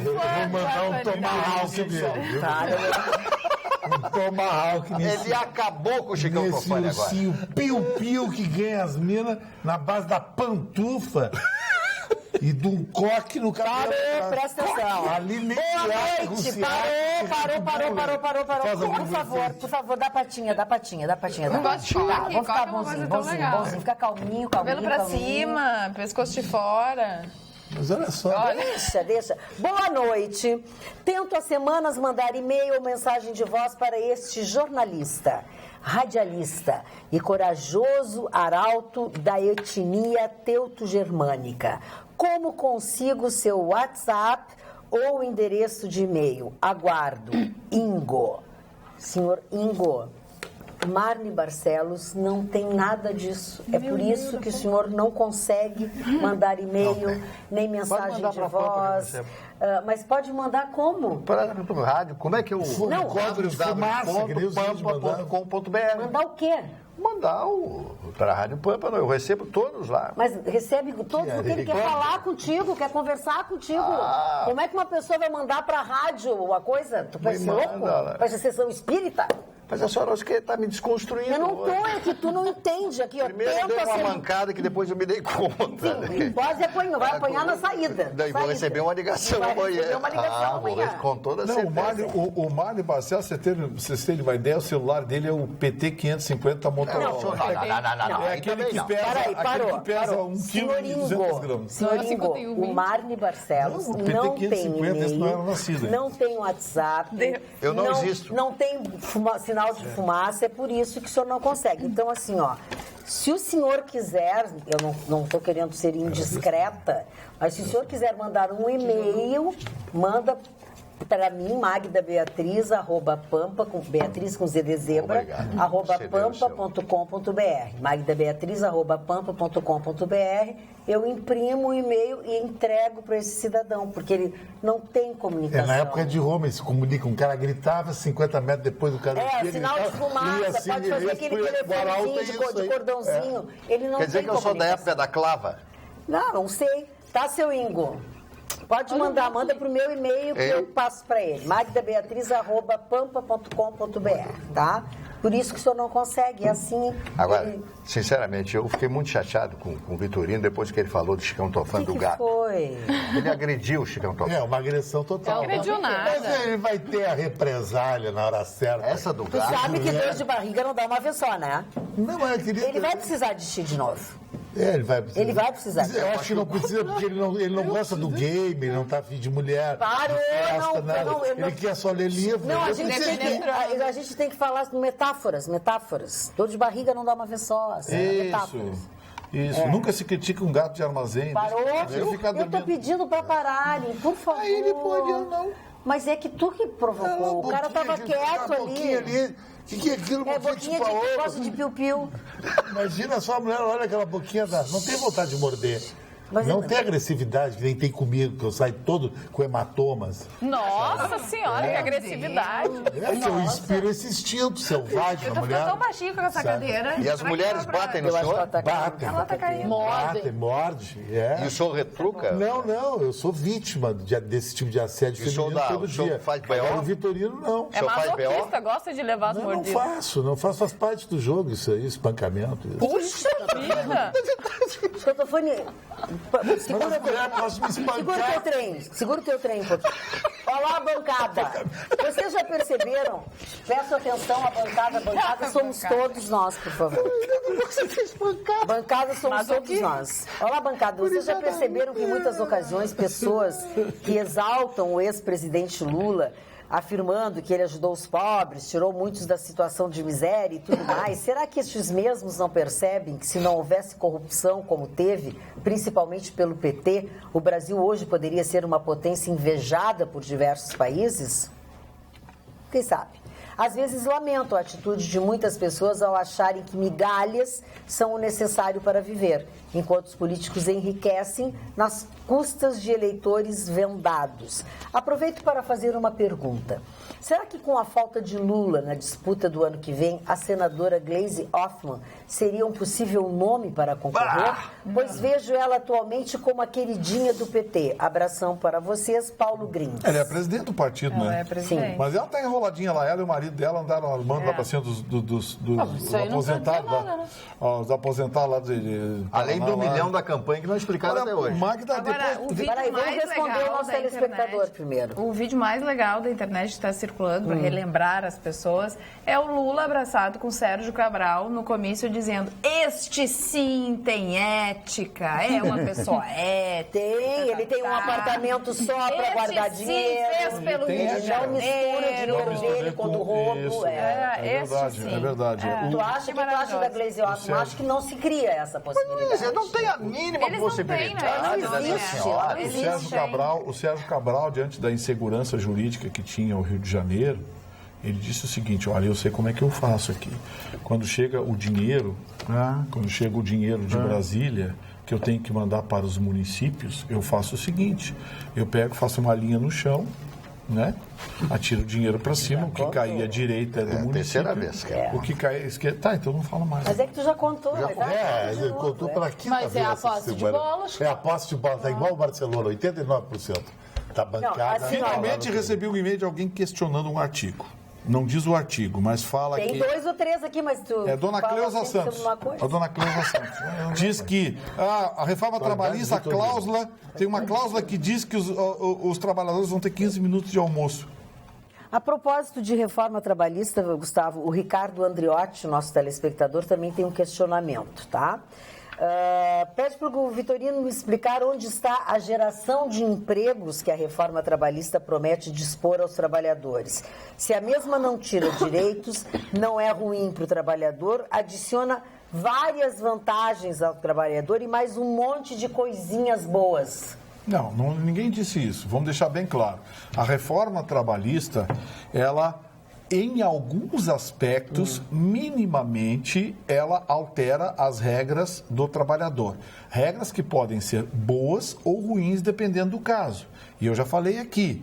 Vou mandar um tomahawk dele, viu? Um tomahawk nesse... Ele acabou com o Chicão Tofani agora. Nesse ursinho piu-piu que ganha as minas na base da pantufa e de um coque no cabelo. Parou, presta atenção. Ali nem Boa noite, parou. Por favor, dá patinha. Não gosto de falar aqui, Vamos ficar coloca uma coisa tão legal. bonzinho, fica calminho. Cabelo pra cima, pescoço de fora. Mas olha só. Deixa. Boa noite. Tento há semanas mandar e-mail ou mensagem de voz para este jornalista, radialista e corajoso arauto da etnia teuto-germânica. Como consigo seu WhatsApp ou endereço de e-mail? Aguardo. Ingo. Senhor Ingo, Marne Barcelos não tem nada disso. É por isso que o senhor não consegue mandar e-mail, nem mensagem de voz. Mas pode mandar como? Para o rádio. Como é que eu... Não, www.pampa.com.br. Mandar o quê? Mandar para a Rádio Pampa, eu recebo todos lá. Mas recebe todos porque ele quer falar contigo, quer conversar contigo. Como é que uma pessoa vai mandar para a rádio uma coisa? Tu vai ser louco? Vai ser sessão espírita? Mas a senhora acha que está me desconstruindo. Eu não estou, é que tu não entende aqui. Primeiro eu dei uma mancada que depois eu me dei conta. Sim, quase apanhou, vai apanhar na saída. Daí vou receber uma ligação amanhã. Com toda certeza. O Mário Barcelos, você tem uma ideia, o celular dele é o PT550 Motorola. Não. É aquele que pesa 1,2 kg. Senhor Ingo, o Marne Barcelos não tem e-mail, não tem WhatsApp. Eu não existo. Não tem sinal de fumaça, é por isso que o senhor não consegue. Então, assim, ó, se o senhor quiser, eu não estou querendo ser indiscreta, mas se o senhor quiser mandar um e-mail, manda para mim, Magda Beatriz, @pampa, com Beatriz com Z de zebra, @pampa.com.br. Magda Beatriz, @pampa.com.br. Eu imprimo o e-mail e entrego para esse cidadão, porque ele não tem comunicação. Na época de Roma, eles se comunicam. Um cara gritava, 50 metros depois do cara... sinal de fumaça, assim, pode fazer aquele telefonezinho de cordãozinho. Ele não Quer dizer tem que eu sou da época da clava? Não sei. Tá, seu Ingo? Pode mandar, manda pro meu e-mail que eu passo para ele. magdabeatriz@pampa.com.br, tá? Por isso que o senhor não consegue, é assim... Agora, sinceramente, eu fiquei muito chateado com o Vitorino depois que ele falou do Chicão Tofani do gato. Foi? Ele agrediu o Chicão Tofani. Uma agressão total. Não agrediu nada. Mas ele vai ter a represália na hora certa. Essa do Tu gato... sabe que dor de barriga não dá uma vez só, né? Não, Ele vai precisar de ti de novo. Ele vai precisar. Ele vai precisar. Eu acho que não precisa, porque ele não gosta do game, ele não tá afim de mulher. Parou, não. Ele quer só ler livro. Não, a gente tem que falar de metáforas. Dor de barriga não dá uma vez só. Metáforas. Isso. Nunca se critica um gato de armazém. Parou? Eu tô pedindo para pararem, por favor. Aí ele pode, eu não. Mas é que tu que provocou. O cara tava quieto ali. O que é aquilo? Boquinha de gosto de piu-piu. Imagina só a mulher, olha aquela boquinha, não tem vontade de morder. Mas não tem agressividade, que nem tem comigo, que eu saio todo com hematomas. Nossa senhora, que agressividade. Eu inspiro esse instinto selvagem na mulher. Eu tô ficando tão baixinho com essa cadeira. E as mulheres batem no senhor? Batem. Ela tá caindo. Morde. E o senhor retruca? Não, eu sou vítima desse tipo de assédio feminino todo dia. Faz B.O.? Agora o Vitorino não. É masoquista, gosta de levar as mordidas. Não faço, faz parte do jogo isso aí, espancamento. Puxa vida! Segura o teu trem um pouquinho. Olá, bancada. Vocês já perceberam? Peço atenção à bancada. Bancada somos todos nós, por favor. Bancada somos todos nós. Olá, bancada. Vocês já perceberam que em muitas ocasiões pessoas que exaltam o ex-presidente Lula afirmando que ele ajudou os pobres, tirou muitos da situação de miséria e tudo mais. Será que estes mesmos não percebem que se não houvesse corrupção como teve, principalmente pelo PT, o Brasil hoje poderia ser uma potência invejada por diversos países? Quem sabe? Às vezes lamento a atitude de muitas pessoas ao acharem que migalhas são o necessário para viver, enquanto os políticos enriquecem nas custas de eleitores vendados. Aproveito para fazer uma pergunta. Será que com a falta de Lula na disputa do ano que vem, a senadora Gleisi Hoffmann seria um possível nome para concorrer? Pois vejo ela atualmente como a queridinha do PT. Abração para vocês, Paulo Grins. Ela é presidente do partido, Ela né? é presidente. Sim. Mas ela tá enroladinha lá, ela e o marido dela andaram armando lá pra cima dos isso aí não aposentados quer dizer lá. nada, né? Ó, os aposentados lá de Além do Paraná, lá. milhão da campanha que não explicaram até hoje. Magda, Agora, depois... o vídeo Peraí, vamos mais responder legal o nosso da telespectador internet- primeiro. O vídeo mais legal da internet está circulando para relembrar as pessoas é o Lula abraçado com Sérgio Cabral no comício dizendo: este sim tem ética, é uma pessoa ética. Tem, ele tem um apartamento só para guardar Este dinheiro. sim fez pelo tem Rio de Ele não mistura o dinheiro mistura dele com o do roubo. isso. É. Este verdade, sim. é verdade. Tu acha que tu acha da Gleisi Hoffmann? Acho que não se cria essa possibilidade. Você não tem a mínima Eles não possibilidade. têm, né? Não dessa existe. senhora. Não O existe. Sérgio Cabral, diante da insegurança jurídica que tinha o Rio de Janeiro, ele disse o seguinte: olha, eu sei como é que eu faço aqui. Quando chega o dinheiro, de Brasília, que eu tenho que mandar para os municípios, eu faço o seguinte: eu faço uma linha no chão, né? Atiro o dinheiro para cima, o que cair à direita é do município. Terceira vez, cara. O que cair à esquerda. Tá, então não fala mais. Mas é que tu já contou. mas Ele contou pela quinta Mas é vez a essa posse de semana. bolas. É a posse de bola, tá igual o Barcelona, 89%. Tá bancada. assim, ó, Finalmente recebi um e-mail de alguém questionando um artigo. Não diz o artigo, mas fala Tem que... 2 ou 3 aqui, mas tu. É Dona fala Cleusa sempre Santos. uma coisa. A Dona Cleusa Santos. Diz que a reforma trabalhista, a cláusula, tem uma cláusula que diz que os trabalhadores vão ter 15 minutos de almoço. A propósito de reforma trabalhista, Gustavo, o Ricardo Andriotti, nosso telespectador, também tem um questionamento, tá? Pede para o Vitorino me explicar onde está a geração de empregos que a reforma trabalhista promete dispor aos trabalhadores. Se a mesma não tira direitos, não é ruim para o trabalhador, adiciona várias vantagens ao trabalhador e mais um monte de coisinhas boas. Não, ninguém disse isso. Vamos deixar bem claro. A reforma trabalhista, ela, em alguns aspectos, minimamente, ela altera as regras do trabalhador. Regras que podem ser boas ou ruins, dependendo do caso. E eu já falei aqui,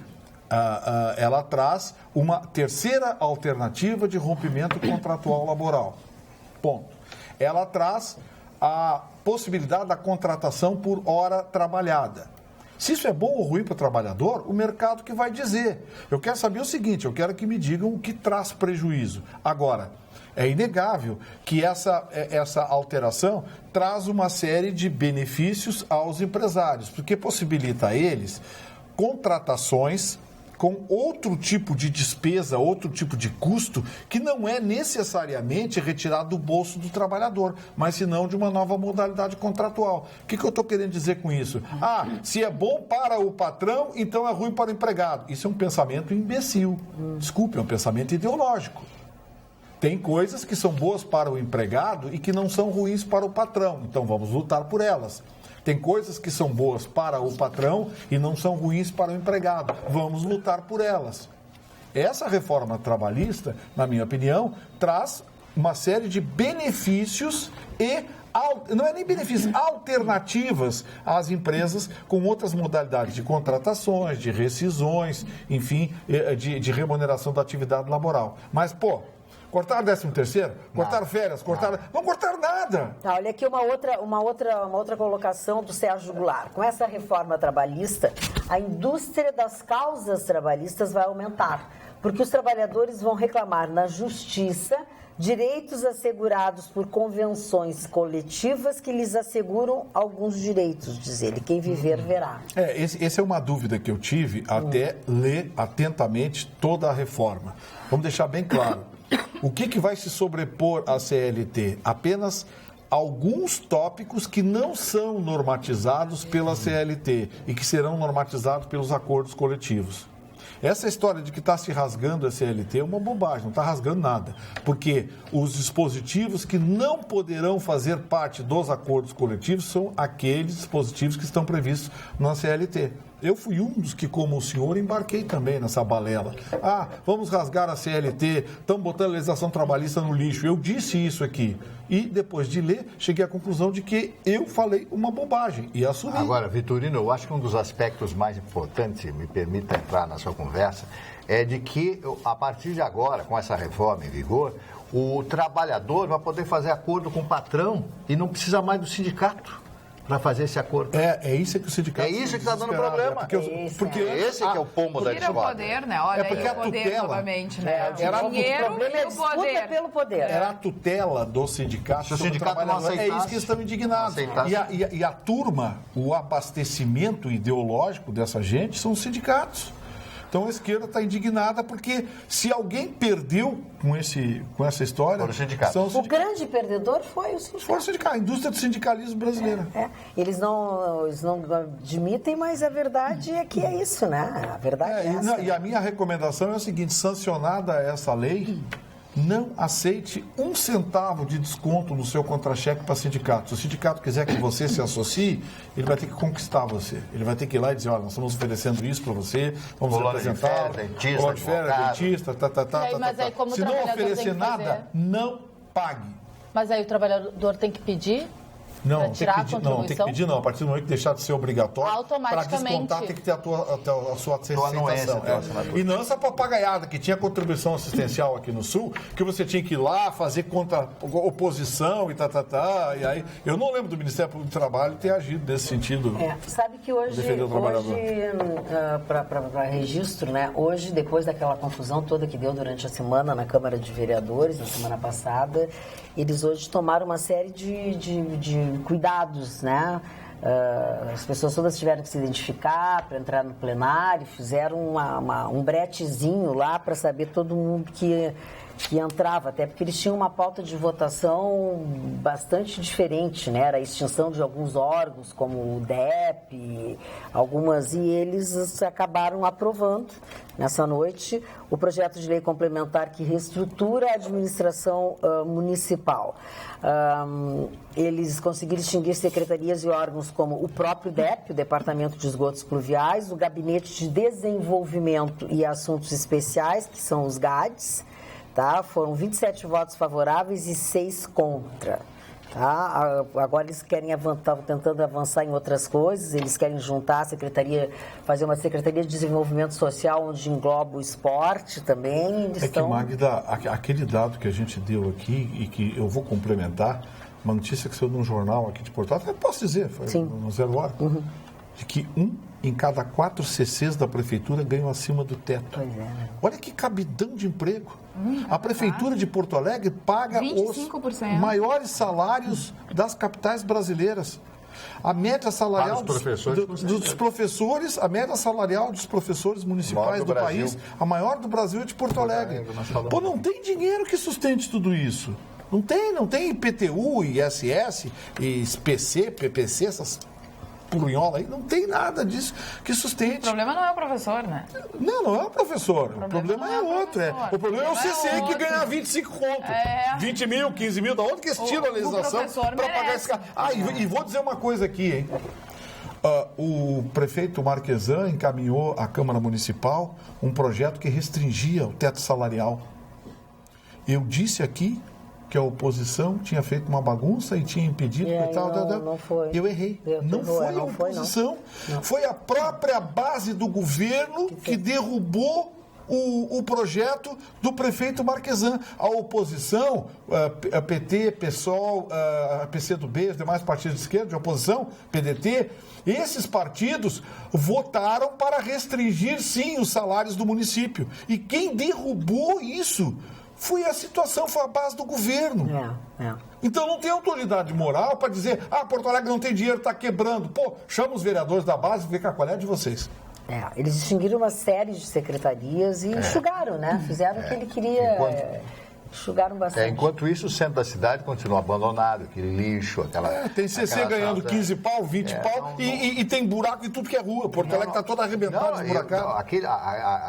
ela traz uma terceira alternativa de rompimento contratual laboral. Ponto. Ela traz a possibilidade da contratação por hora trabalhada. Se isso é bom ou ruim para o trabalhador, o mercado que vai dizer. Eu quero saber o seguinte, eu quero que me digam o que traz prejuízo. Agora, é inegável que essa alteração traz uma série de benefícios aos empresários, porque possibilita a eles contratações com outro tipo de despesa, outro tipo de custo, que não é necessariamente retirado do bolso do trabalhador, mas senão de uma nova modalidade contratual. O que eu estou querendo dizer com isso? Se é bom para o patrão, então é ruim para o empregado. Isso é um pensamento imbecil. Desculpe, é um pensamento ideológico. Tem coisas que são boas para o empregado e que não são ruins para o patrão, então vamos lutar por elas. Tem coisas que são boas para o patrão e não são ruins para o empregado. Vamos lutar por elas. Essa reforma trabalhista, na minha opinião, traz uma série de benefícios e, não é nem benefícios, alternativas às empresas com outras modalidades de contratações, de rescisões, enfim, de remuneração da atividade laboral. Mas, cortar 13º? Cortar férias? Não cortar nada! Tá, olha aqui uma outra colocação do Sérgio Goulart. Com essa reforma trabalhista, a indústria das causas trabalhistas vai aumentar, porque os trabalhadores vão reclamar na justiça direitos assegurados por convenções coletivas que lhes asseguram alguns direitos, diz ele. Quem viver, verá. Essa é uma dúvida que eu tive até ler atentamente toda a reforma. Vamos deixar bem claro. O que vai se sobrepor à CLT? Apenas alguns tópicos que não são normatizados pela CLT e que serão normatizados pelos acordos coletivos. Essa história de que está se rasgando a CLT é uma bobagem, não está rasgando nada. Porque os dispositivos que não poderão fazer parte dos acordos coletivos são aqueles dispositivos que estão previstos na CLT. Eu fui um dos que, como o senhor, embarquei também nessa balela. Ah, vamos rasgar a CLT, estão botando a legislação trabalhista no lixo. Eu disse isso aqui. E, depois de ler, cheguei à conclusão de que eu falei uma bobagem e assumi. Agora, Vitorino, eu acho que um dos aspectos mais importantes, me permita entrar na sua conversa, é de que, a partir de agora, com essa reforma em vigor, o trabalhador vai poder fazer acordo com o patrão e não precisa mais do sindicato para fazer esse acordo. É isso que o sindicato... É isso que está dando problema. Porque esse que é o pombo da Tira o poder, né? Olha, porque aí o poder tutela, novamente, né? era O dinheiro O problema é e a o disputa poder. pelo poder. Era a tutela do sindicato. Se o sobre sindicato não trabalhador. aceitasse, É isso que eles estão indignados. E a turma, o abastecimento ideológico dessa gente são os sindicatos. Então a esquerda está indignada porque se alguém perdeu com essa história... Foram os sindicatos. São os O sindicatos. grande perdedor foi o sindicato. Foi o sindicato, a indústria do sindicalismo brasileira. Eles não admitem, mas a verdade é que é isso, né? A verdade é essa. E a minha recomendação é o seguinte, sancionada essa lei, não aceite 1 centavo de desconto no seu contra-cheque para sindicato. Se o sindicato quiser que você se associe, ele vai ter que conquistar você. Ele vai ter que ir lá e dizer, olha, nós estamos oferecendo isso para você, vamos apresentar. Dentista, dentista, Se não oferecer nada, não pague. Mas aí o trabalhador tem que pedir? Não, tirar tem que pedir, não, tem que pedir não. A partir do momento que deixar de ser obrigatório, para descontar tem que ter a sua aceitação. E não essa papagaiada que tinha contribuição assistencial aqui no Sul, que você tinha que ir lá fazer contra oposição e e aí eu não lembro do Ministério Público do Trabalho ter agido nesse sentido. Sabe que hoje para registro, né? Hoje, depois daquela confusão toda que deu durante a semana na Câmara de Vereadores, na semana passada, eles hoje tomaram uma série de cuidados, né? As pessoas todas tiveram que se identificar para entrar no plenário, fizeram um bretezinho lá para saber todo mundo que entrava, até porque eles tinham uma pauta de votação bastante diferente, né? Era a extinção de alguns órgãos, como o DEP, e eles acabaram aprovando, nessa noite, o projeto de lei complementar que reestrutura a administração municipal. Eles conseguiram extinguir secretarias e órgãos como o próprio DEP, o Departamento de Esgotos Pluviais, o Gabinete de Desenvolvimento e Assuntos Especiais, que são os GADs, tá? Foram 27 votos favoráveis e 6 contra. Tá? Agora eles estão tentando avançar em outras coisas, eles querem juntar a secretaria, fazer uma secretaria de desenvolvimento social onde engloba o esporte também. Que, Magda, aquele dado que a gente deu aqui e que eu vou complementar, uma notícia que saiu num jornal aqui de Porto Alegre, posso dizer, foi no 0 Hora, de que 1 em cada 4 CCs da prefeitura ganham acima do teto. Pois é, né? Olha que cabidão de emprego. A prefeitura de Porto Alegre paga 25%. os maiores salários das capitais brasileiras. A média salarial dos professores, a média salarial dos professores municipais do país, a maior do Brasil é de Porto Alegre. Pô, não tem dinheiro que sustente tudo isso. Não tem IPTU, ISS, PC, PPC, essas porunhola aí, não tem nada disso que sustente. O problema não é o professor, né? Não é o professor. O problema é outro. O problema é o CC que ganha 25 conto. 20 mil, 15 mil, da onde que eles tiram a legislação para pagar esse cara? E vou dizer uma coisa aqui, hein? O prefeito Marquesan encaminhou à Câmara Municipal um projeto que restringia o teto salarial. Eu disse aqui que a oposição tinha feito uma bagunça e tinha impedido e tal. Não foi. Eu errei. Não foi a oposição. Foi a própria base do governo que derrubou o projeto do prefeito Marquesan. A oposição, a PT, PSOL, a PCdoB, os demais partidos de esquerda de oposição, PDT, esses partidos votaram para restringir, sim, os salários do município. E quem derrubou isso foi a situação, foi a base do governo. Então não tem autoridade moral para dizer, Porto Alegre não tem dinheiro, está quebrando. Pô, chama os vereadores da base e vê qual é de vocês. Eles extinguiram uma série de secretarias e enxugaram, né? Fizeram o que ele queria. Enxugaram bastante. Enquanto isso, o centro da cidade continua abandonado, aquele lixo, aquela... Tem CC ganhando 15 pau, 20 pau, e tem buraco em tudo que é rua. Porto Alegre está toda arrebentada, esburacada.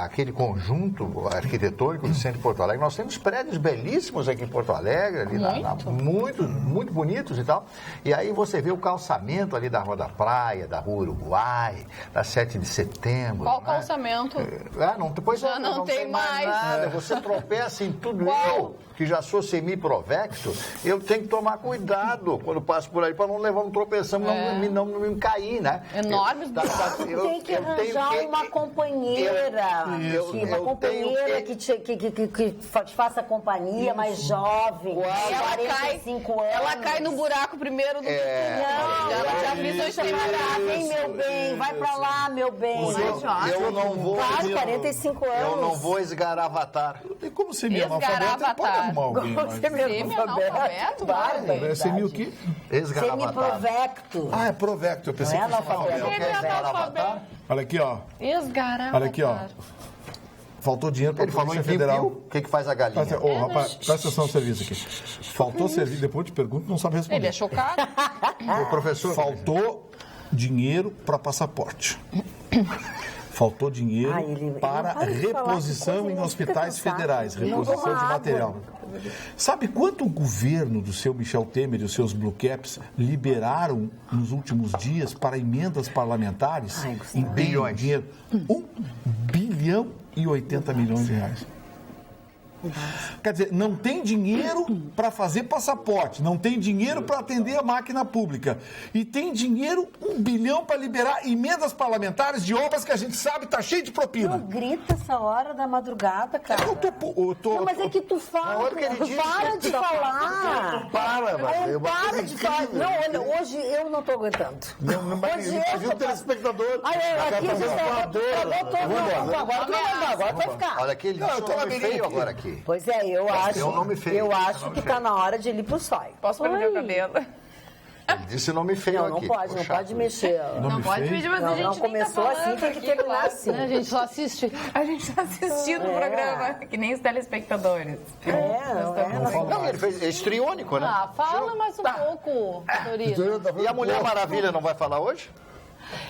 Aquele conjunto arquitetônico do centro de Porto Alegre, nós temos prédios belíssimos aqui em Porto Alegre, ali muito bonitos e tal. E aí você vê o calçamento ali da Rua da Praia, da Rua Uruguai, da 7 de setembro. Qual calçamento? Depois já não tem mais nada. Você tropeça em tudo. Eu, que já sou semi-provecto, eu tenho que tomar cuidado quando passo por aí para não levar um tropeção, não me cair, né? Enormes. Tem que arranjar uma companheira. Uma companheira que te faça companhia, mais jovem. 45 anos. Ela cai no buraco primeiro do que ela já avisou isso aí. Vem, meu bem, vai pra lá, meu bem. Eu não vou... Claro, 45 anos. Eu não vou esgaravatar. Tem como ser semi-analfabeto? Pode arrumar alguém. Semi-analfabeto? É semi o quê? Semi-provecto. Ah, é provecto. Eu pensei Não é que fosse analfabeto. Olha aqui, ó. Esgaravatar. Olha aqui, ó. Faltou dinheiro para a Polícia Federal. O que faz a galinha? Ô, rapaz, presta atenção no serviço aqui. Faltou serviço, depois eu te pergunto, não sabe responder. Ele é chocado. O professor... Faltou dinheiro para passaporte. Faltou dinheiro para reposição em hospitais federais, reposição de material. Sabe quanto o governo do seu Michel Temer e os seus Blue Caps liberaram nos últimos dias para emendas parlamentares? Em bilhões. Dinheiro? 1 bilhão e 80 milhões de reais. Quer dizer, não tem dinheiro para fazer passaporte, não tem dinheiro para atender a máquina pública. E tem dinheiro, 1 bilhão para liberar emendas parlamentares de obras que a gente sabe está cheio de propina. Não grita essa hora da madrugada, cara. Não, mas é que tu fala, para de falar. Para de falar. Não, olha, hoje eu não estou aguentando. Hoje o telespectador. Aqui a gente agora tu vai ficar. Olha aqui, ele disse um nome feio agora aqui. Pois é, eu acho que está na hora de ir pro sóio. Posso perder o cabelo? Ele disse nome feio aqui. Não pode mexer. Não pode mexer, mas a gente não começou assim, tem que terminar assim. A gente só assiste. A gente está assistindo o programa, que nem os telespectadores. Não, ele fez estriônico, né? Fala mais um pouco, Vitorino. E a Mulher Maravilha não vai falar hoje?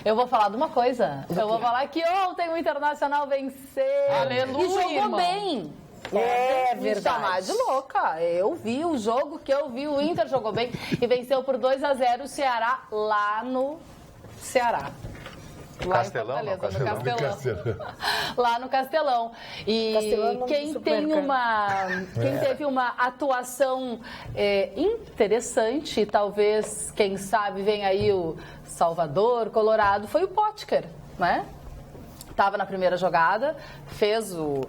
Eu vou falar de uma coisa. Eu vou falar que ontem o Internacional venceu. Aleluia, e jogou irmão. Bem. Verdade. Me chamar de louca. Eu vi o jogo que eu vi, o Inter jogou bem e venceu por 2-0 o Ceará lá no Ceará. Castelão, no Castelão. Lá no Castelão. E quem teve uma atuação interessante, talvez, quem sabe, vem aí o Salvador, Colorado, foi o Potker, né? Tava na primeira jogada, fez o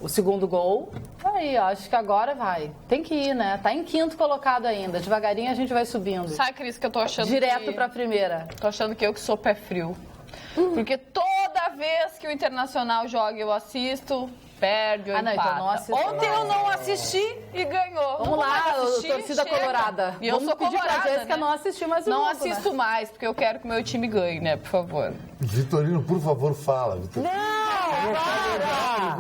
segundo gol. Aí, acho que agora vai. Tem que ir, né? Tá em quinto colocado ainda. Devagarinho a gente vai subindo. Sabe, Cris, que eu tô achando direto pra primeira. Tô achando que eu que sou pé frio. Porque toda vez que o Internacional joga, eu assisto, perde ou empata. Então não assisto. Ontem eu não assisti e ganhou. Vamos lá, torcida colorada. E eu sou colorada, pra Jéssica não assistir mais o Não jogo, assisto mais, porque eu quero que o meu time ganhe, né? Por favor. Vitorino, por favor, fala. Vitorino. Para!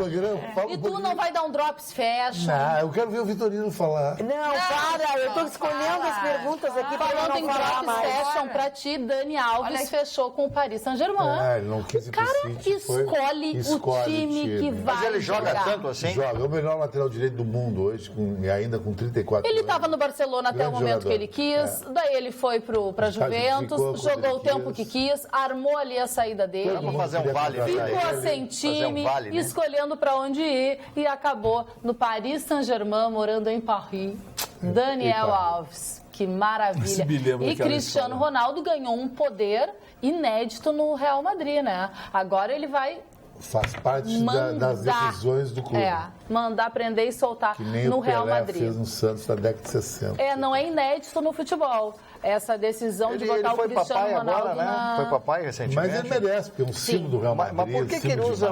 E tu não vai dar um drops fashion? Não, eu quero ver o Vitorino falar. Para! Eu tô escolhendo as perguntas aqui para Falando não em falar drops mais. fashion, pra ti, Dani Alves fechou com o Paris Saint-Germain. Ele não quis O cara escolhe o time que vai. Mas ele joga tanto assim? Joga, é o melhor lateral direito do mundo hoje, ainda com 34 Ele anos. estava no Barcelona até o momento que ele quis, daí ele foi para Juventus, jogou o tempo que quis, armou ali a saída dele. Vamos fazer um vale. Ficou sem time, escolhendo para onde ir e acabou no Paris Saint-Germain, morando em Paris. Daniel Alves, que maravilha. E Cristiano Ronaldo ganhou um poder inédito no Real Madrid, né? Agora ele vai faz parte das decisões do clube. Mandar prender e soltar que nem no o Real Pelé Madrid. Fez no Santos na década de 60. Não é inédito no futebol. Essa decisão de botar o Cristiano Ronaldo agora, né? Foi papai recentemente. Mas ele merece, porque é um símbolo do Real Madrid. Mas por que ele usa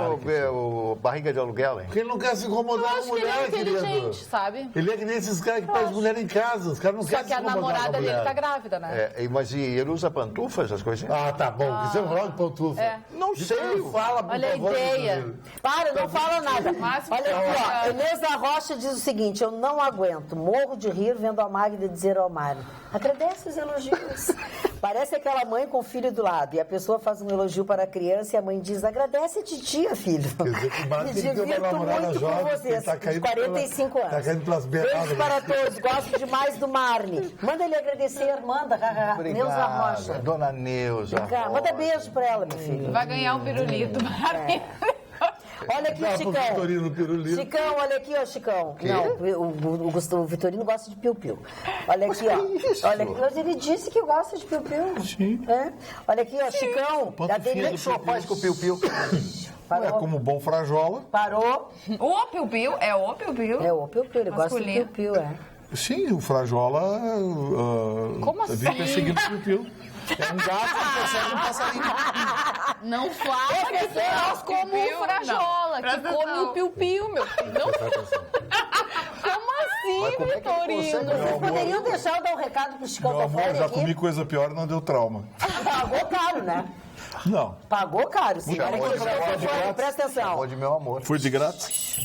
o barriga de aluguel, hein? Porque ele não quer se incomodar com mulher, querido. Ele é inteligente, sabe? Ele é que nem esses caras que fazem mulher em casa. Os caras não querem se incomodar com a mulher. Só que a namorada dele tá grávida, né? Mas ele usa pantufas, essas coisas? Tá bom. Cristiano Ronaldo pantufa. Não sei. Fala, olha a ideia. Para, não fala nada. Olha aqui, ó, Inês Rocha diz o seguinte: eu não aguento, morro de rir vendo a Magda dizer ao Mário: agradece os elogios. Parece aquela mãe com o filho do lado, e a pessoa faz um elogio para a criança e a mãe diz: agradece a titia, filho. Quer dizer que o Mário Me tem que ter uma divirto namorada muito jovem, com vocês, tá de caindo 45 anos. tá caindo pelas beiradas. Beijo para todos, gosto demais do Marne. Manda ele agradecer, manda. Neuza Rocha. Dona Neuza. Vem cá, manda beijo para ela, meu filho. Vai ganhar um pirulito. Olha aqui o Chicão. Vitorino pirulito. Chicão, olha aqui, ó, Chicão. Não, o Vitorino gosta de piu-piu. Olha aqui, ó. Olha aqui, mas ele disse que gosta de piu-piu. Sim. É? Olha aqui, ó, Chicão. Ponto Da fino Denise. O que o senhor faz com o piu-piu? Parou. É como bom frajola. Parou. O piu-piu, é o piu-piu. É o piu-piu, ele gosta de Masculino. piu-piu, é. Sim, o frajola Como assim? vive perseguindo o piu-piu. É um gato que persegue um passarinho. Não fala que nós como o frajola, que Presta come atenção. o piu-piu, meu filho. Não. Como assim, Mas como é que ele consegue, Vitorino? meu Vocês poderiam deixar eu dar um recado pro Chicão Meu amor, Tofani já aqui? comi coisa pior e não deu trauma. Pagou caro, né? Não, Pagou caro, sim. Chamou Olha aqui, de Chicão grátis. Tofani, presta atenção. Chamou de meu amor. foi de grátis.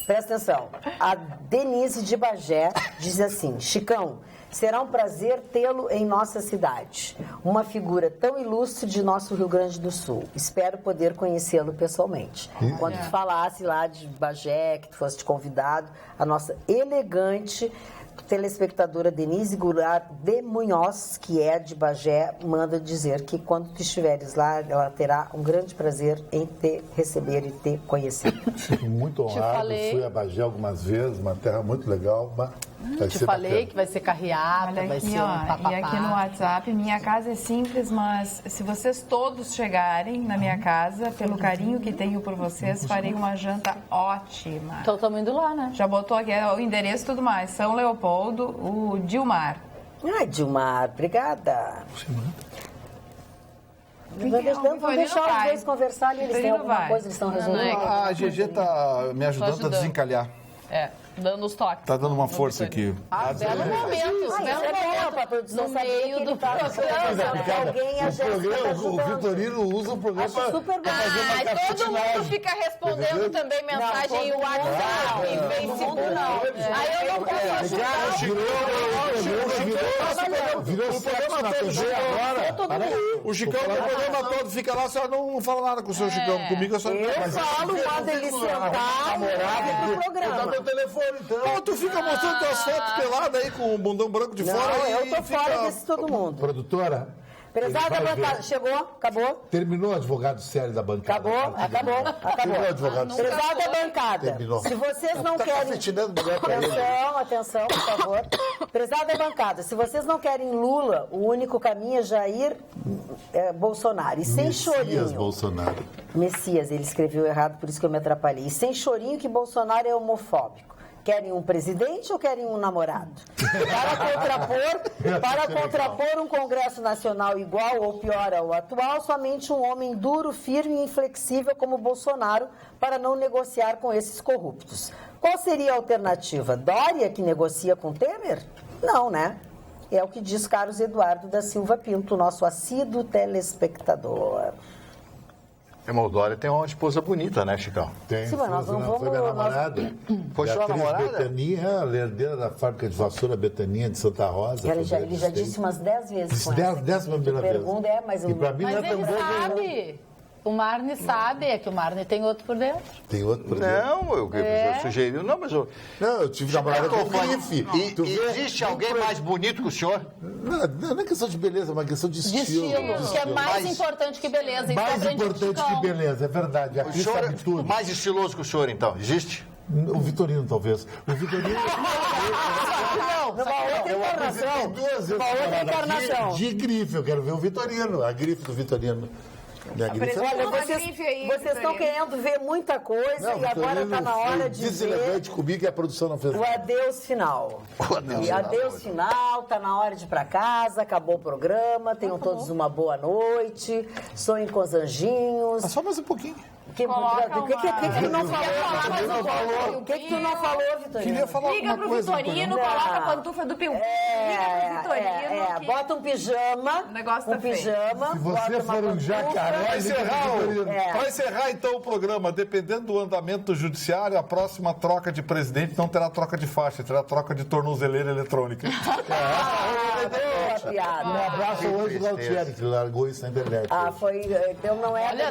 Presta atenção. A Denise de Bagé diz assim: Chicão, será um prazer tê-lo em nossa cidade. Uma figura tão ilustre de nosso Rio Grande do Sul. Espero poder conhecê-lo pessoalmente. Quando tu falasse lá de Bagé, que tu fosse convidado, a nossa elegante telespectadora Denise Goulart de Munhoz, que é de Bagé, manda dizer que quando tu estiveres lá, ela terá um grande prazer em te receber e te conhecer. Fico muito honrado, falei. fui a Bagé algumas vezes, uma terra muito legal, mas vai Te ser falei bacana. que vai ser carreata, Olha vai aqui, ser um ó, papapá. e aqui no WhatsApp, minha casa é simples, mas se vocês todos chegarem na minha casa, pelo carinho que tenho por vocês, farei uma janta ótima. Então estamos indo lá, né? Já botou aqui o endereço e tudo mais. São Leopoldo, o Dilmar. Ai, Dilmar, obrigada. Vamos deixar os dois conversarem, eles têm Vitorino alguma vai. coisa, eles estão Não, resolvendo. não, A GG tá me ajudando a ajudando. desencalhar. É, dando os toques. Tá dando uma força aqui. Belo momento, Ah, belo isso é bom, momento. pra produção No saber meio que do ele tá programa, porque né? alguém, a O Jéssica tá programa, o ajudando. Vitorino usa o programa Acho super bom. pra fazer uma Ai, todo mundo cacetinagem. fica respondendo Entendeu? também mensagem todo em mundo WhatsApp, não. em Todo Facebook. mundo não. Aí eu não posso ajudar. Virou sexo na TV agora. O Chicão no programa todo fica lá, a senhora não fala nada com o seu Chicão. Comigo a senhora Eu falo, manda ele sentar no Dá programa. meu telefone, então. Pô, tu fica mostrando tuas fotos peladas aí com o bundão branco de fora Não, e eu tô fica... fora desse todo mundo. Produtora, Prezada Vai ver. bancada, chegou? Acabou? terminou o advogado sério da bancada. Acabou. Terminou o advogado sério. Prezada bancada, Terminou. se vocês não Tá querem... cacetinando melhor pra ele. Atenção, por favor. Prezada bancada, se vocês não querem Lula, o único caminho é Jair Bolsonaro. E sem Messias chorinho. Bolsonaro. Messias, ele escreveu errado, por isso que eu me atrapalhei. E sem chorinho que Bolsonaro é homofóbico. Querem um presidente ou querem um namorado? Para contrapor um Congresso Nacional igual ou pior ao atual, somente um homem duro, firme e inflexível como Bolsonaro para não negociar com esses corruptos. Qual seria a alternativa? Dória, que negocia com Temer? Não, né? É o que diz Carlos Eduardo da Silva Pinto, nosso assíduo telespectador. Irmão Dória tem uma esposa bonita, né, Chicão? Tem, Sim, mas nós não foi minha vamos- namorada. Foi sua Beatriz namorada? Betania, a herdeira da fábrica de vassoura Betania de Santa Rosa. Ele já Foi disse umas 10 vezes com essa. Décima primeira vez. Pergunta mas E pra mim Mas não é tão ele bom. sabe. O Marne sabe, é que o Marne tem outro por dentro. Tem outro por dentro. Não, eu sugeri. Não, mas eu. Não, eu tive namorada com grife. Tu vê? Existe alguém mais bonito que o senhor? Não é questão de beleza, é uma questão de De estilo. estilo, que é mais importante que beleza. Isso Mais aprende com o importante Chicão. que beleza, é verdade. A O Cris senhor sabe tudo. é mais estiloso que o senhor, então? Existe? O Vitorino, talvez. O Vitorino... Numa outra Eu apresentei encarnação. duas vezes Numa outra namorada encarnação. de grife. Eu quero ver o Vitorino, a grife do Vitorino. Minha grife é... Olha, Uma vocês grife aí, estão Vitorino. querendo ver muita coisa e agora está na hora de ver deselegante comigo e a produção não fez o nada. adeus final. adeus E final. adeus final, tá na hora de ir pra casa, acabou o programa, tenham todos uma boa noite, sonhem com os anjinhos. Só mais um pouquinho. Coloca O que tu não falou? O que tu não falou, Vitorino? Queria falar Liga alguma pro coisa. Vitorino, Antônio. coloca a pantufa do Piu. Liga pro Vitorino. que Bota um pijama. O negócio tá feio. pijama. Se bota você uma for um pantufa. jacaré, Para encerrar, então, o programa, dependendo do andamento do judiciário, a próxima troca de presidente não terá troca de faixa, terá troca de tornozeleira eletrônica. Boa piada. Um abraço hoje do Galtieri, que largou isso na internet. Foi. Então não é de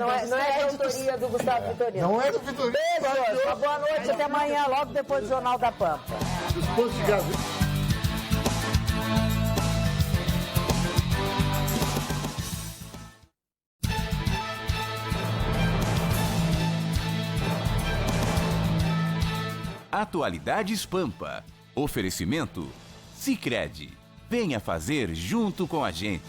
autoria do Gustavo Vitorino. Não é do Vitorino. Beijo, uma boa noite, até amanhã, logo depois do Jornal da Pampa. Dos postos de gás. Atualidades Pampa. Oferecimento Sicredi. Venha fazer junto com a gente.